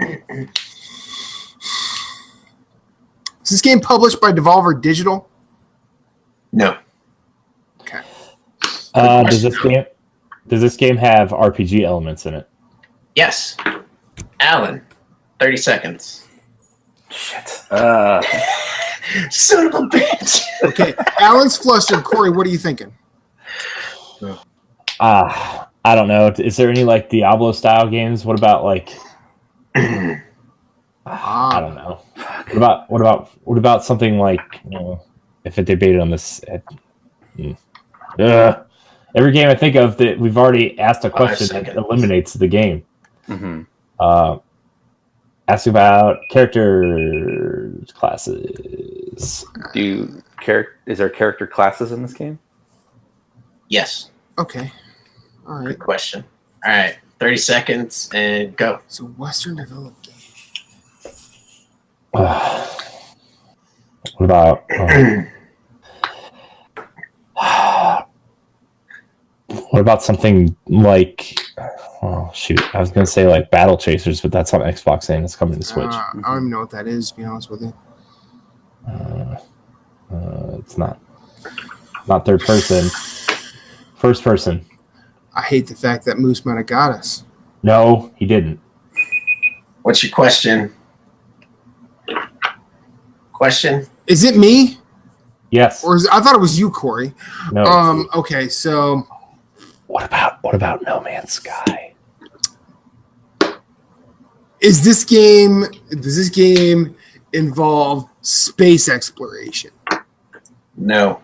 Is this game published by Devolver Digital? No. Okay. Does this game have RPG elements in it? Yes. Alan, 30 seconds. Shit. Son of a bitch. Okay. Alan's flustered. Corey, what are you thinking? I don't know. Is there any like Diablo style games? What about like? I don't know. What about something like if it debated on this? Every game I think of that we've already asked a question that eliminates the game. Mm-hmm. Ask about character classes. Is there character classes in this game? Yes. Okay. All right. Good question. All right. 30 seconds and go. It's a Western developed game. What about? What about something like? Oh shoot! I was gonna say like Battle Chasers, but that's on Xbox and it's coming to Switch. I don't even know what that is. To be honest with you. It's not third person. First person. I hate the fact that Moose might have got us. No, he didn't. What's your question? Is it me? Yes. Or I thought it was you, Corey. No. Okay, so What about No Man's Sky? does this game involve space exploration? No.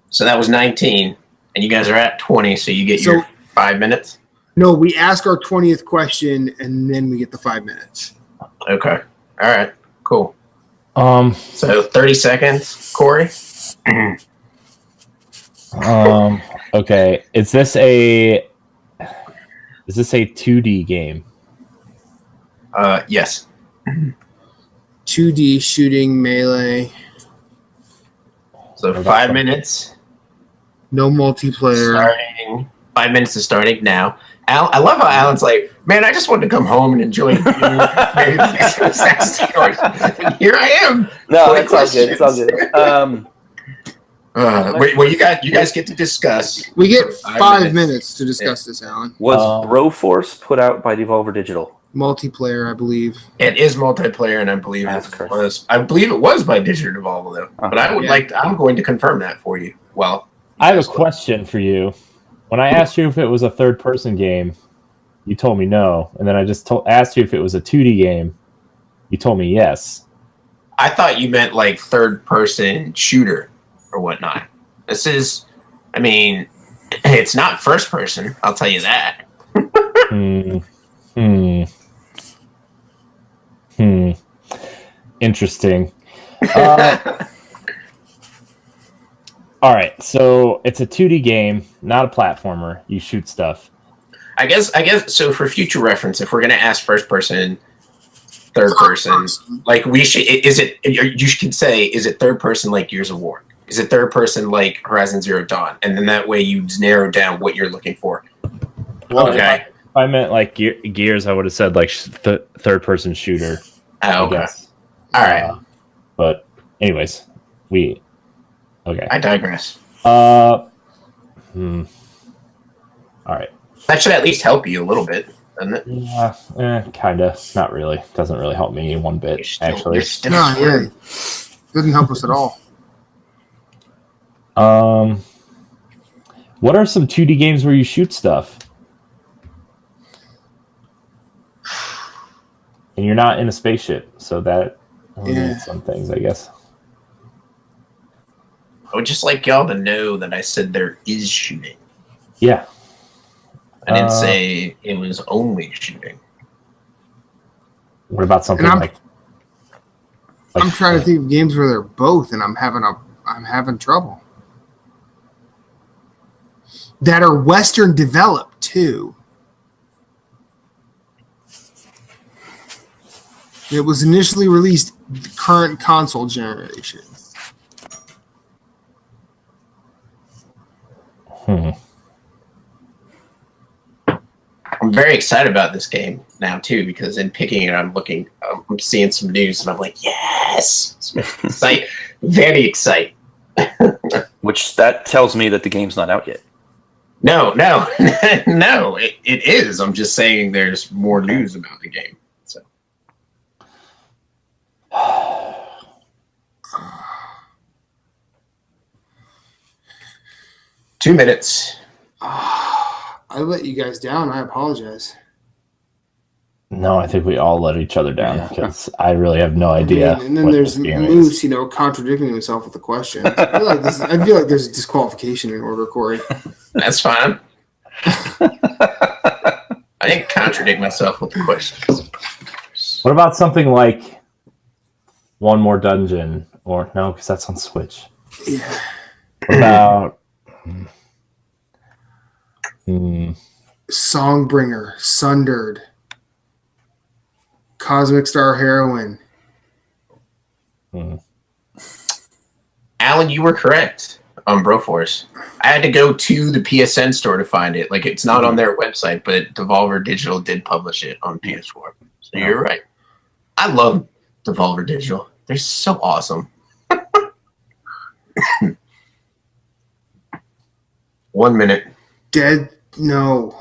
So that was 19, and you guys are at 20, so you get your 5 minutes? No, we ask our 20th question, and then we get the 5 minutes. Okay. All right. Cool. So 30 seconds, Corey. Okay. Is this a 2D game? Yes. 2D shooting melee. So 5 minutes. No multiplayer. Starting 5 minutes is starting now. Al, I love how Alan's like, man, I just wanted to come home and enjoy maybe Assassin's Creed. And here I am. No, it's all good. It's all good. Well, you guys get to discuss. We get 5 minutes to discuss this, Alan. Was Broforce put out by Devolver Digital? Multiplayer, I believe. It is multiplayer, and I believe it was by Digital Devolver though. But I'm going to confirm that for you. Well, I have a question for you. When I asked you if it was a third-person game, you told me no, and then I just asked you if it was a 2D game. You told me yes. I thought you meant like third-person shooter or whatnot. This is, I mean, it's not first-person. I'll tell you that. Interesting. All right, so it's a 2D game, not a platformer. You shoot stuff. I guess. So for future reference, if we're gonna ask first person, third person, like we should, you should say, is it third person like Gears of War? Is it third person like Horizon Zero Dawn? And then that way you narrow down what you're looking for. Well, okay. If I meant like Gears, I would have said like third person shooter. Oh, okay. All right. But anyways, okay. I digress. All right. That should at least help you a little bit, doesn't it? Yeah, kind of. Not really. Doesn't really help me one bit, actually. Doesn't help us at all. What are some 2D games where you shoot stuff? And you're not in a spaceship, so that eliminates some things, I guess. I would just like y'all to know that I said there is shooting. Yeah. I didn't say it was only shooting. What about something like I'm trying to think of games where they're both, and I'm having trouble. That are Western developed too. It was initially released current console generation. I'm very excited about this game now too, because in picking it, I'm seeing some news, and I'm like, yes, very excited. Which that tells me that the game's not out yet. No, it is. I'm just saying there's more news about the game. So. 2 minutes. I let you guys down. I apologize. No, I think we all let each other down because I really have no idea. And then there's Moose, contradicting himself with the question. I feel like there's a disqualification in order, Corey. That's fine. I didn't contradict myself with the questions. What about something like One More Dungeon? Or no, because that's on Switch. Yeah. What about Songbringer, Sundered, Cosmic Star Heroine. Alan, you were correct on Broforce. I had to go to the PSN store to find it. Like, it's not on their website, but Devolver Digital did publish it on PS4. So you're right. I love Devolver Digital. They're so awesome. 1 minute. Dead Cells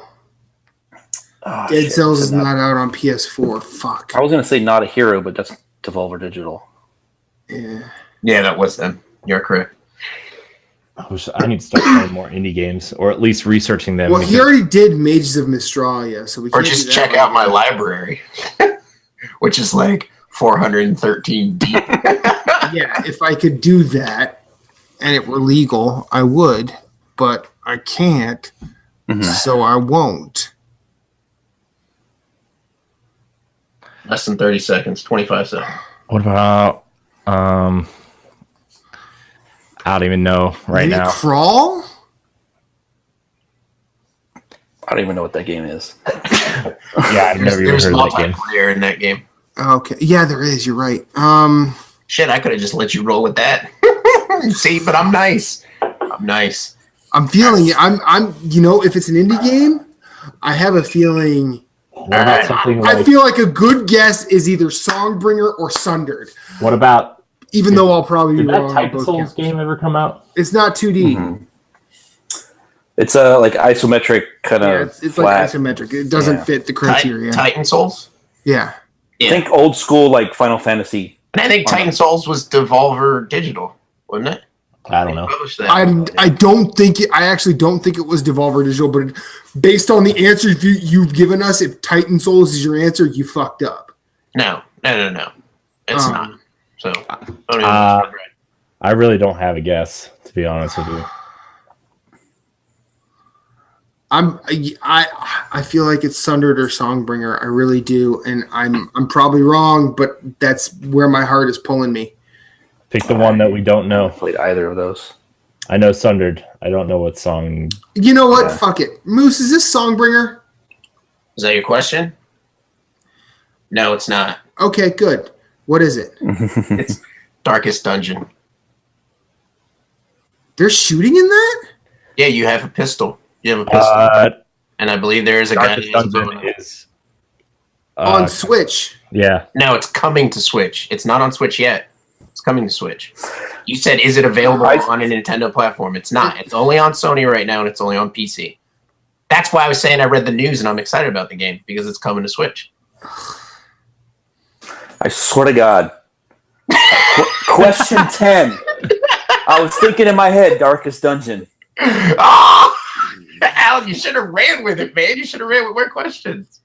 is not out on PS4. Fuck. I was going to say Not a Hero, but that's Devolver Digital. Yeah. Yeah, that was them. You're correct. I need to start playing more indie games, or at least researching them. Well, he already did Mages of Mistralia, so we can't. Or just check out my library, which is like 413 deep. Yeah, if I could do that and it were legal, I would, but I can't, so I won't. Less than 30 seconds, 25 seconds. What about I don't even know now. Crawl? I don't even know what that game is. Yeah, I've never even There's heard of that game. multiplayer in that game. Okay. Yeah, there is. You're right. Shit, I could have just let you roll with that. See, but I'm nice. I'm nice. I'm feeling it. I'm. If it's an indie game, I have a feeling. What about something I like? feel like a good guess is either Songbringer or Sundered. What about? Even though I'll probably be Did that wrong. on Titan both Souls counts. game ever come out? It's not 2D. Mm-hmm. It's a like isometric kind Yeah, of it's flat. like isometric. It doesn't fit the criteria. Titan Souls? Yeah. Yeah. I think old school like Final Fantasy. And I think Titan Souls was Devolver Digital, wasn't it? I don't know. Published that. I don't think it. I actually don't think it was Devolver Digital, but based on the answer you've given us, if Titan Souls is your answer, you fucked up. No. It's not. So, don't even I really don't have a guess, to be honest with you. I feel like it's Sundered or Songbringer. I really do, and I'm probably wrong, but that's where my heart is pulling me. Pick the one that we don't know. Played either of those. I know Sundered. I don't know what song. You know what? Yeah. Fuck it. Moose, is this Songbringer? Is that your question? No, it's not. Okay, good. What is it? It's Darkest Dungeon. They're shooting in that? Yeah, you have a pistol. You have a pistol. And I believe there is a guy Darkest that has a Dungeon bow. is On Switch. yeah. No, it's coming to Switch. It's not on Switch yet. It's coming to Switch. You said, is it available on a Nintendo platform? It's not. It's only on Sony right now, and it's only on PC. That's why I was saying I read the news, and I'm excited about the game, because it's coming to Switch. I swear to God. Question 10. I was thinking in my head, Darkest Dungeon. Oh! Alan, you should have ran with it, man. You should have ran with more questions.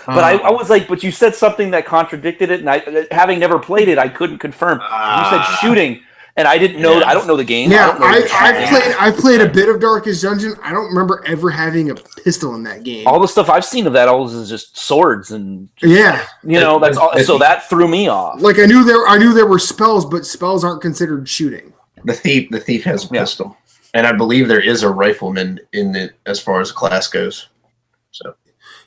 But I was like, but you said something that contradicted it, and I, having never played it, I couldn't confirm. You said shooting, and I didn't know. Yeah. I don't know the game. Yeah, I I've played a bit of Darkest Dungeon. I don't remember ever having a pistol in that game. all the stuff I've seen of that all is just swords, and Yeah. that's all. So that threw me off. Like I knew there were spells, but spells aren't considered shooting. The thief has a pistol. And I believe there is a rifleman in it as far as class goes. So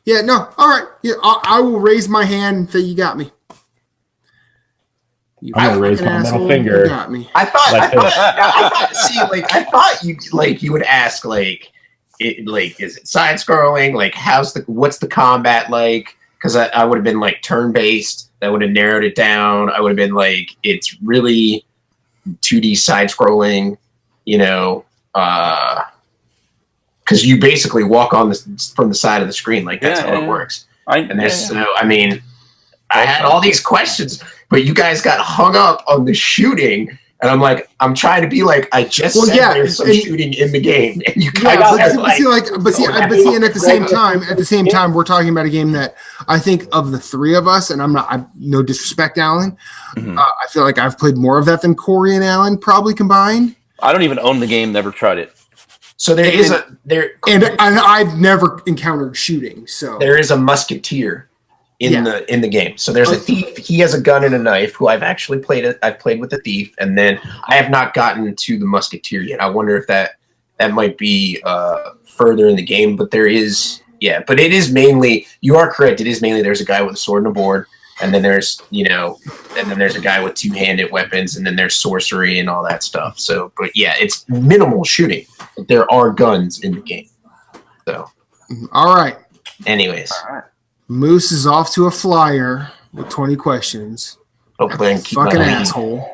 Yeah, no. All right. Yeah, I will raise my hand and say you got me. You I'm gonna raise fucking my middle asshole, finger. You got me. I thought you would ask is it side scrolling? Like what's the combat like? Because I would have been like turn based. That would have narrowed it down. I would have been like it's really 2D side scrolling, because you basically walk on from the side of the screen, like that's how it works. I had all these questions, but you guys got hung up on the shooting, and I'm trying to be like, I just said there's some shooting in the game, and you guys and at the same time, we're talking about a game that I think of the three of us, and I'm no disrespect, Alan. Mm-hmm. I feel like I've played more of that than Corey and Alan probably combined. I don't even own the game. Never tried it. So and I've never encountered shooting. So there is a musketeer in the game. So there's a thief. He has a gun and a knife. Who I've actually played it. I've played with the thief, and then I have not gotten to the musketeer yet. I wonder if that might be further in the game. But there is, But it is mainly. You are correct. It is mainly there's a guy with a sword and a board. And then there's, and then there's a guy with two-handed weapons, and then there's sorcery and all that stuff. So, but yeah, it's minimal shooting. But there are guns in the game. So, all right. Anyways, Moose is off to a flyer with 20 questions. Hopefully, I can keep fucking my asshole.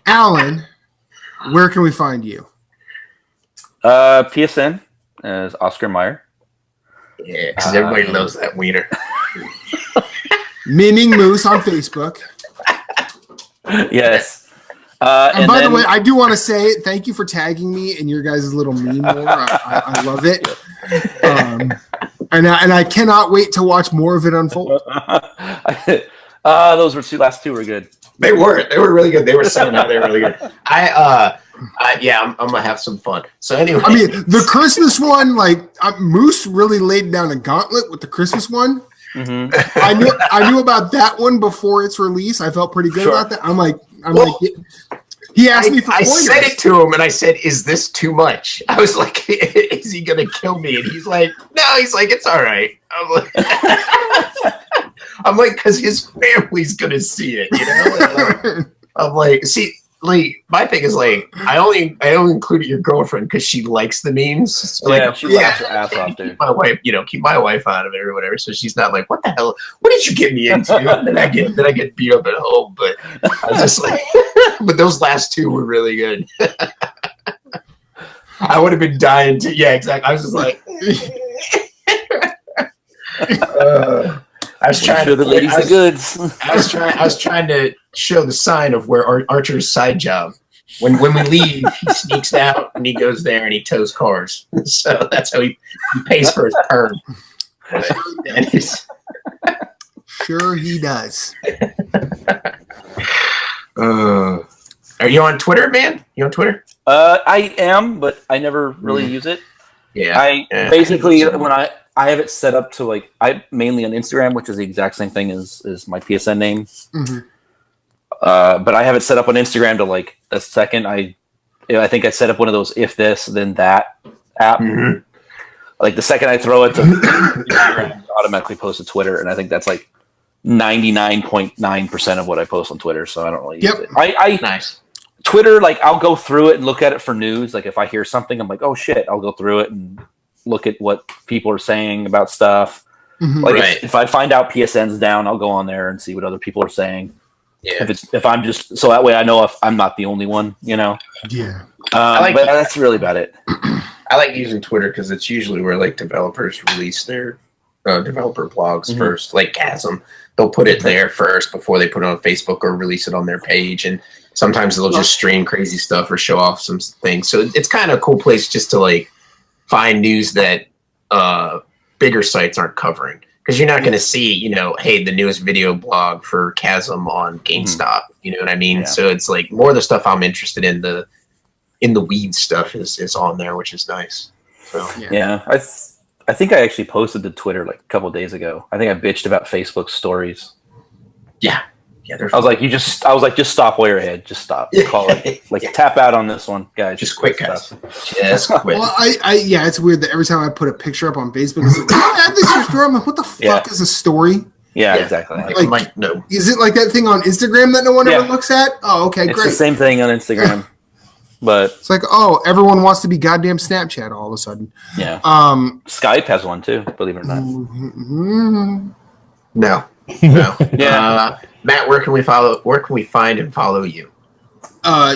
Alan, where can we find you? PSN as Oscar Meyer. Yeah, because everybody knows that wiener. Miming Moose on Facebook. Yes. And by the way, I do want to say thank you for tagging me in your guys' little meme lore. I love it. And I cannot wait to watch more of it unfold. Those last two were good. They were really good. They were selling out. They were really good. I'm gonna have some fun. So anyway, I mean, the Christmas one, Moose really laid down a gauntlet with the Christmas one. Mm-hmm. I knew about that one before its release. I felt pretty good about that. I'm like, He asked me for I pointers. said it to him, and I said, "Is this too much?" I was like, "Is he gonna kill me?" And he's like, "No." He's like, "It's all right." I'm like, because his family's gonna see it, you know. I'm like, see, like my thing is like, I only included your girlfriend because she likes the memes. So, like, she laughs her ass off, dude. Keep my wife, keep my wife out of it or whatever. So she's not like, "What the hell? What did you get me into?" And then I get beat up at home. But I was just like, but those last two were really good. I would have been dying to. Yeah, exactly. I was just like. I was trying to show the ladies the goods. I was trying to show the sign of where Archer's side job. When we leave, he sneaks out and he goes there and he tows cars. So that's how he pays for his perm. Sure, he does. Are you on Twitter, man? You on Twitter? I am, but I never really use it. Yeah. Basically when I have it set up to like I mainly on Instagram, which is the exact same thing as my PSN name. Mm-hmm. But I have it set up on Instagram to like the second I think I set up one of those if this then that app. Mm-hmm. Like the second I throw it to Instagram, automatically post to Twitter, and I think that's like 99.9% of what I post on Twitter. So I don't really use it. Nice. Twitter, like I'll go through it and look at it for news. Like if I hear something, I'm like, oh shit, I'll go through it and look at what people are saying about stuff. Mm-hmm. Like if I find out PSN's down, I'll go on there and see what other people are saying. Yeah. If I'm just so that way I know if I'm not the only one, you know. Yeah. But that's really about it. I like using Twitter because it's usually where like developers release their developer blogs first, like Chasm. They'll put it there first before they put it on Facebook or release it on their page. And sometimes they'll just stream crazy stuff or show off some things. So it's kind of a cool place just to like find news that bigger sites aren't covering. Because you're not going to see, hey, the newest video blog for Chasm on GameStop. You know what I mean? Yeah. So it's like more of the stuff I'm interested in. The weed stuff is on there, which is nice. So yeah, I think I actually posted to Twitter like a couple of days ago. I think I bitched about Facebook stories. Yeah. I was like, just stop while you're ahead. Just stop. Call it. Like tap out on this one, guys. Just quit, guys. Just quit. Well, it's weird that every time I put a picture up on Facebook, it's like, oh, add this to your story. I'm like, what the fuck is a story? Yeah, exactly. Like, no. Is it like that thing on Instagram that no one ever looks at? Oh, okay, it's great. It's the same thing on Instagram. But it's like, oh, everyone wants to be goddamn Snapchat all of a sudden. Yeah. Skype has one too, believe it or not. Mm-hmm. No. Yeah. Matt, where can we find and follow you?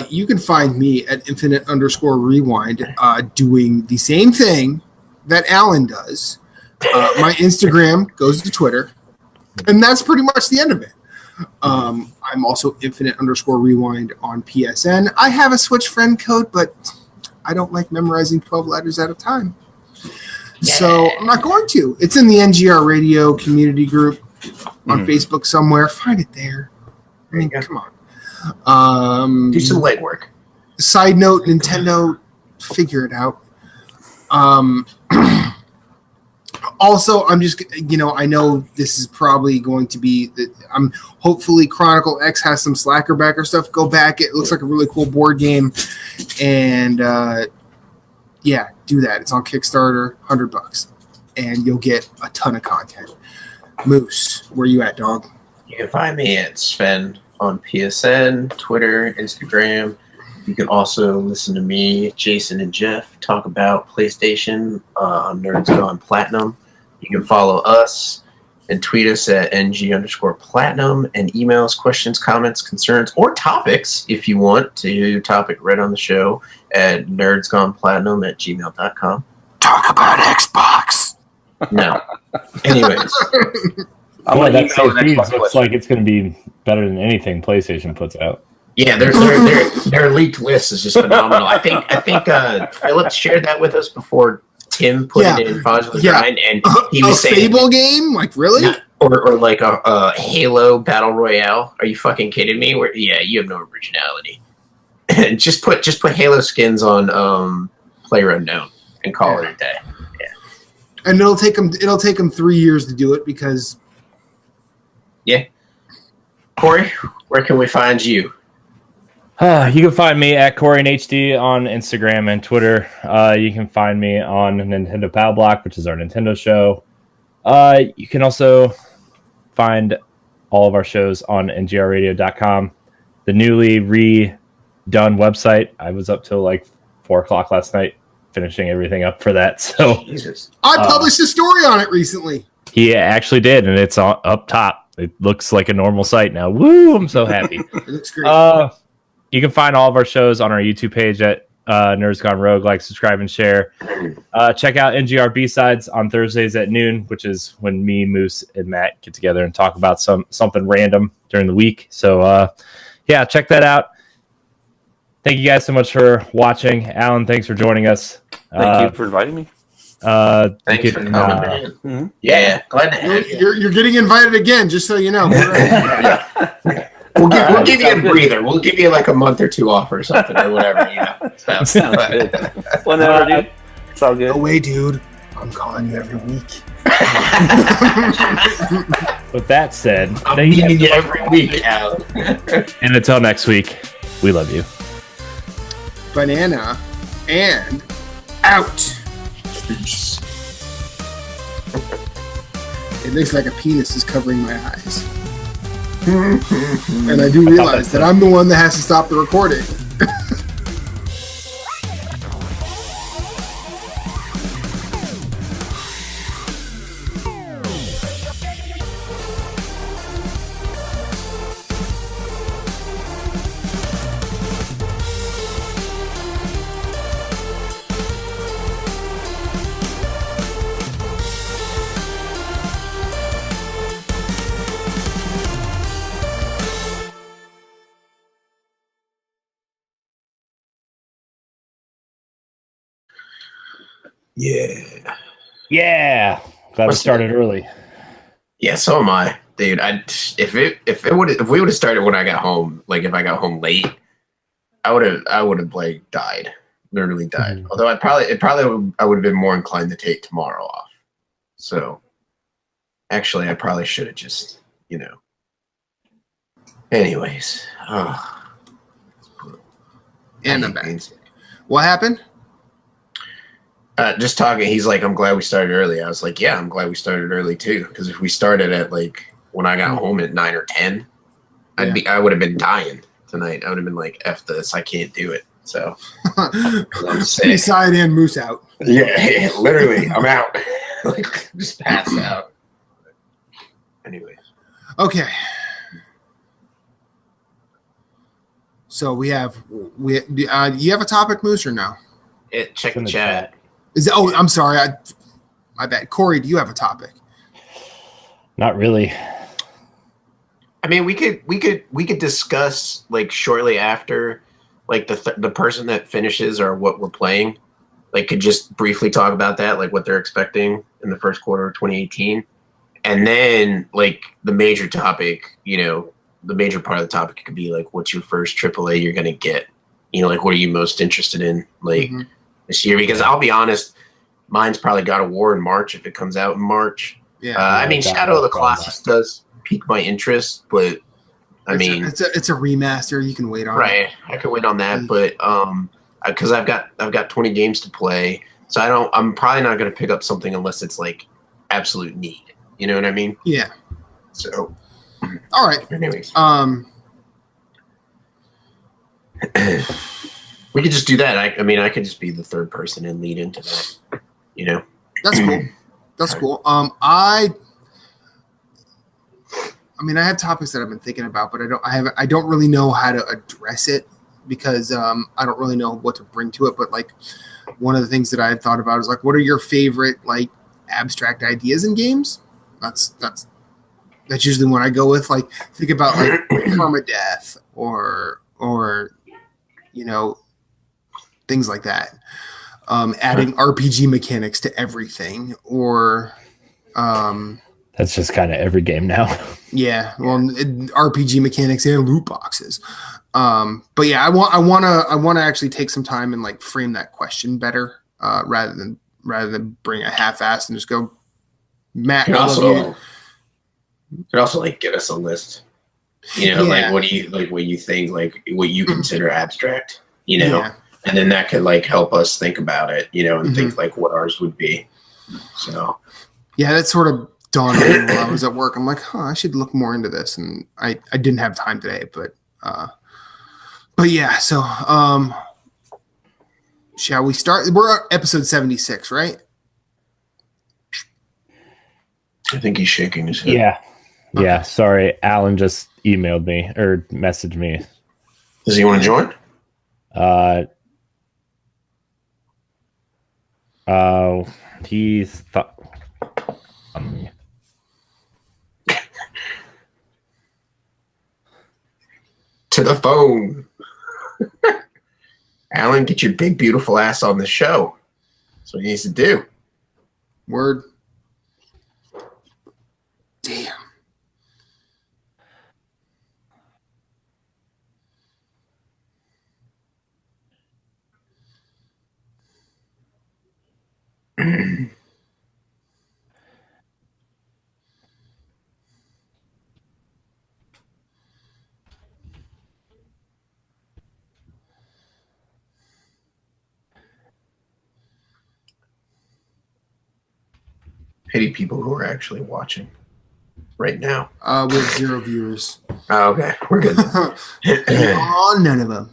You can find me at @infinite_rewind doing the same thing that Alan does. My Instagram goes to Twitter, and that's pretty much the end of it. I'm also @infinite_rewind on PSN. I have a Switch friend code, but I don't like memorizing 12 letters at a time. Yeah. So I'm not going to. It's in the NGR Radio community group on Facebook somewhere. Find it there. I mean, come on. Do some legwork. Side note, Nintendo, figure it out. Also, I'm just, I know this is probably going to be, hopefully Chronicle X has some Slackerbacker stuff. Go back. It looks like a really cool board game. And, do that. It's on Kickstarter, $100. And you'll get a ton of content. Moose, where you at, dog? You can find me at Sven on PSN, Twitter, Instagram. You can also listen to me, Jason, and Jeff talk about PlayStation on Nerds Gone Platinum. You can follow us and tweet us at NG_platinum and email us questions, comments, concerns, or topics if you want to hear your topic read on the show at nerdsgoneplatinum@gmail.com. Talk about Xbox. No. Anyways. That feed looks like it's going to be better than anything PlayStation puts out. Yeah, their leaked list is just phenomenal. I think Philip shared that with us before Tim put it in Faj's Grind, and he was saying Fable game, like really, or like a Halo Battle Royale. Are you fucking kidding me? You have no originality. just put Halo skins on PlayerUnknown and call it a day. Yeah, and it'll take them 3 years to do it because. Yeah, Corey, where can we find you? You can find me at Corey and HD on Instagram and Twitter. You can find me on Nintendo Pow Block, which is our Nintendo show. You can also find all of our shows on ngrradio.com. The newly redone website. I was up till like 4 o'clock last night finishing everything up for that. So Jesus. I published a story on it recently. He actually did, and it's up top. It looks like a normal site now. Woo! I'm so happy. It looks great. You can find all of our shows on our YouTube page at Nerds Gone Rogue. Like, subscribe, and share. Check out NGR B-Sides on Thursdays at noon, which is when me, Moose, and Matt get together and talk about something random during the week. So, yeah, check that out. Thank you guys so much for watching. Alan, thanks for joining us. Thank you for inviting me. Thanks for coming, man. Yeah, glad to have you. You're getting invited again, just so you know. We'll give you a breather. We'll give you like a month or 2 off or something or whatever. Sounds good. Whenever, dude. It's all good. No way, dude. I'm calling you every week. With that said, I'm meeting you every week, Alan. And until next week, we love you. Banana and out. Peace. It looks like a penis is covering my eyes. And I do realize that I'm the one that has to stop the recording. Yeah. Yeah. Glad we started early. Yeah, so am I, dude. If we would have started when I got home, like if I got home late, I would have like died, literally died. Mm-hmm. Although I would have been more inclined to take tomorrow off. So actually, I probably should have just, Anyways, And I'm back. What happened? Just talking, he's like, I'm glad we started early. I was like, yeah, I'm glad we started early too. Because if we started at like when I got home at 9 or 10, I would have been dying tonight. I would have been like, F this, I can't do it. So I'm sick. Side and Moose out. Yeah, literally, I'm out. Like just passed out. Anyways. Okay. So you have a topic, Moose, or no? Check the chat. I'm sorry. My bad. Corey, do you have a topic? Not really. I mean, we could discuss like shortly after, like the person that finishes or what we're playing, like could just briefly talk about that, like what they're expecting in the first quarter of 2018, and then like the major topic, the major part of the topic could be like, what's your first AAA you're gonna get? Like what are you most interested in, like. Mm-hmm. This year, because I'll be honest, mine's probably God of War in March if it comes out in March. Yeah, I mean, Shadow of the Colossus does pique my interest, but it's a remaster. You can wait on right. I can wait on that, but because I've got 20 games to play, so I'm probably not going to pick up something unless it's like absolute need. You know what I mean? Yeah. So, all right. Anyways, we could just do that. I mean, I could just be the third person and lead into that. That's cool. That's cool. I have topics that I've been thinking about, but I don't really know how to address it because I don't really know what to bring to it. But like one of the things that I've thought about is like, what are your favorite like abstract ideas in games? That's usually when I go with. Like, think about like permadeath or things like that. Adding RPG mechanics to everything, or that's just kind of every game now. Yeah, well, RPG mechanics and loot boxes. But yeah, I want to actually take some time and like frame that question better, rather than bring a half-ass and just go. Matt, could also like get us a list. You know, Yeah. like what you think, like what you consider abstract, you know, Yeah. and then that could like help us think about it, you know, and Mhm. think like what ours would be. So Yeah, that sort of dawned on me while I was at work. I'm like, I should look more into this, and I didn't have time today, but yeah. So, shall we start? We're at episode 76, right? I think he's shaking his head. Yeah. Yeah. Okay. Sorry. Alan just emailed me or messaged me. Does he want to join? He thought. To the phone. Alan, get your big beautiful ass on the show. That's what he needs to do. Word. Damn. Pity people who are actually watching right now. We have 0 viewers. Oh, okay, we're good. Oh, none of them.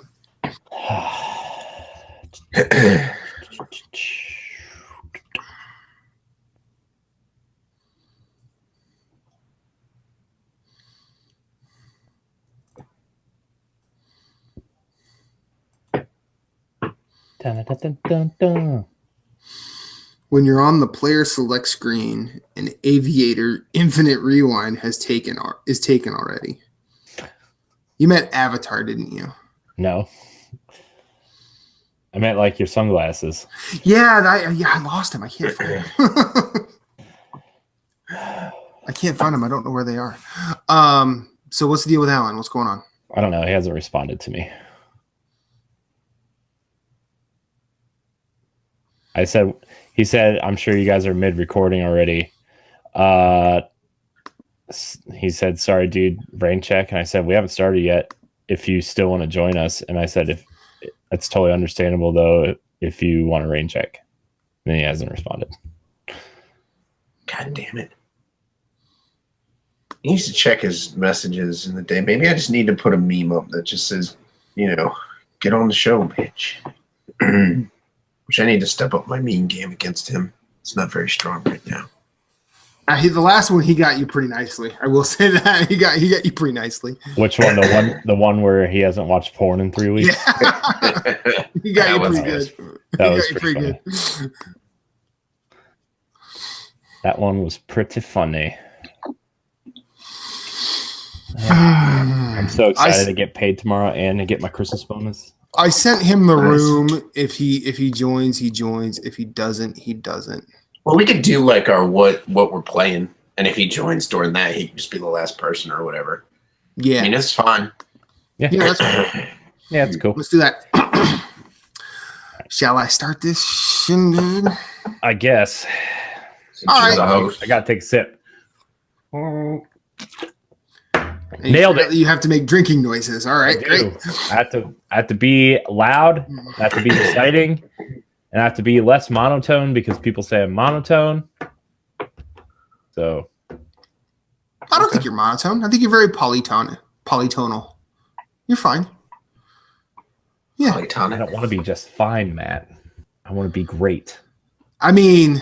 Dun, dun, dun, dun. When you're on the player select screen, an Aviator Infinite Rewind is taken already. You meant Avatar, didn't you? No. I meant like your sunglasses. Yeah, I lost him. I can't find him. I can't find him. I don't know where they are. So what's the deal with Alan? What's going on? I don't know. He hasn't responded to me. He said, I'm sure you guys are mid-recording already. He said, sorry, dude, rain check. And I said, we haven't started yet if you still want to join us. And I said, if it's totally understandable, though, if you want a rain check. And he hasn't responded. God damn it. He needs to check his messages in the day. Maybe I just need to put a meme up that just says, you know, get on the show, bitch. Which I need to step up my meme game against him. It's not very strong right now. The last one he got you pretty nicely. I will say that he got you pretty nicely. Which one? The one where he hasn't watched porn in 3 weeks. Yeah. He got you pretty good. That was pretty good. That one was pretty funny. I'm so excited to get paid tomorrow and to get my Christmas bonus. I sent him the room. If he joins, he joins. If he doesn't, he doesn't. Well, we could do like our what we're playing, and if he joins during that, he can just be the last person or whatever. Yeah, I mean, it's fine. Yeah, that's cool. Yeah, it's cool. Let's do that. Shall I start this shindig? I guess. All right. I gotta take a sip. And Nailed it. You have to make drinking noises. All right, great. I have to be loud. I have to be exciting, and I have to be less monotone because people say I'm monotone. So, I don't think you're monotone. I think you're very polytonal. You're fine. Yeah. I don't want to be just fine, Matt. I want to be great. I mean,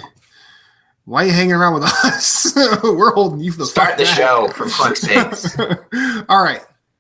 why are you hanging around with us? We're holding you for the Start the show, for fuck's sakes. All right.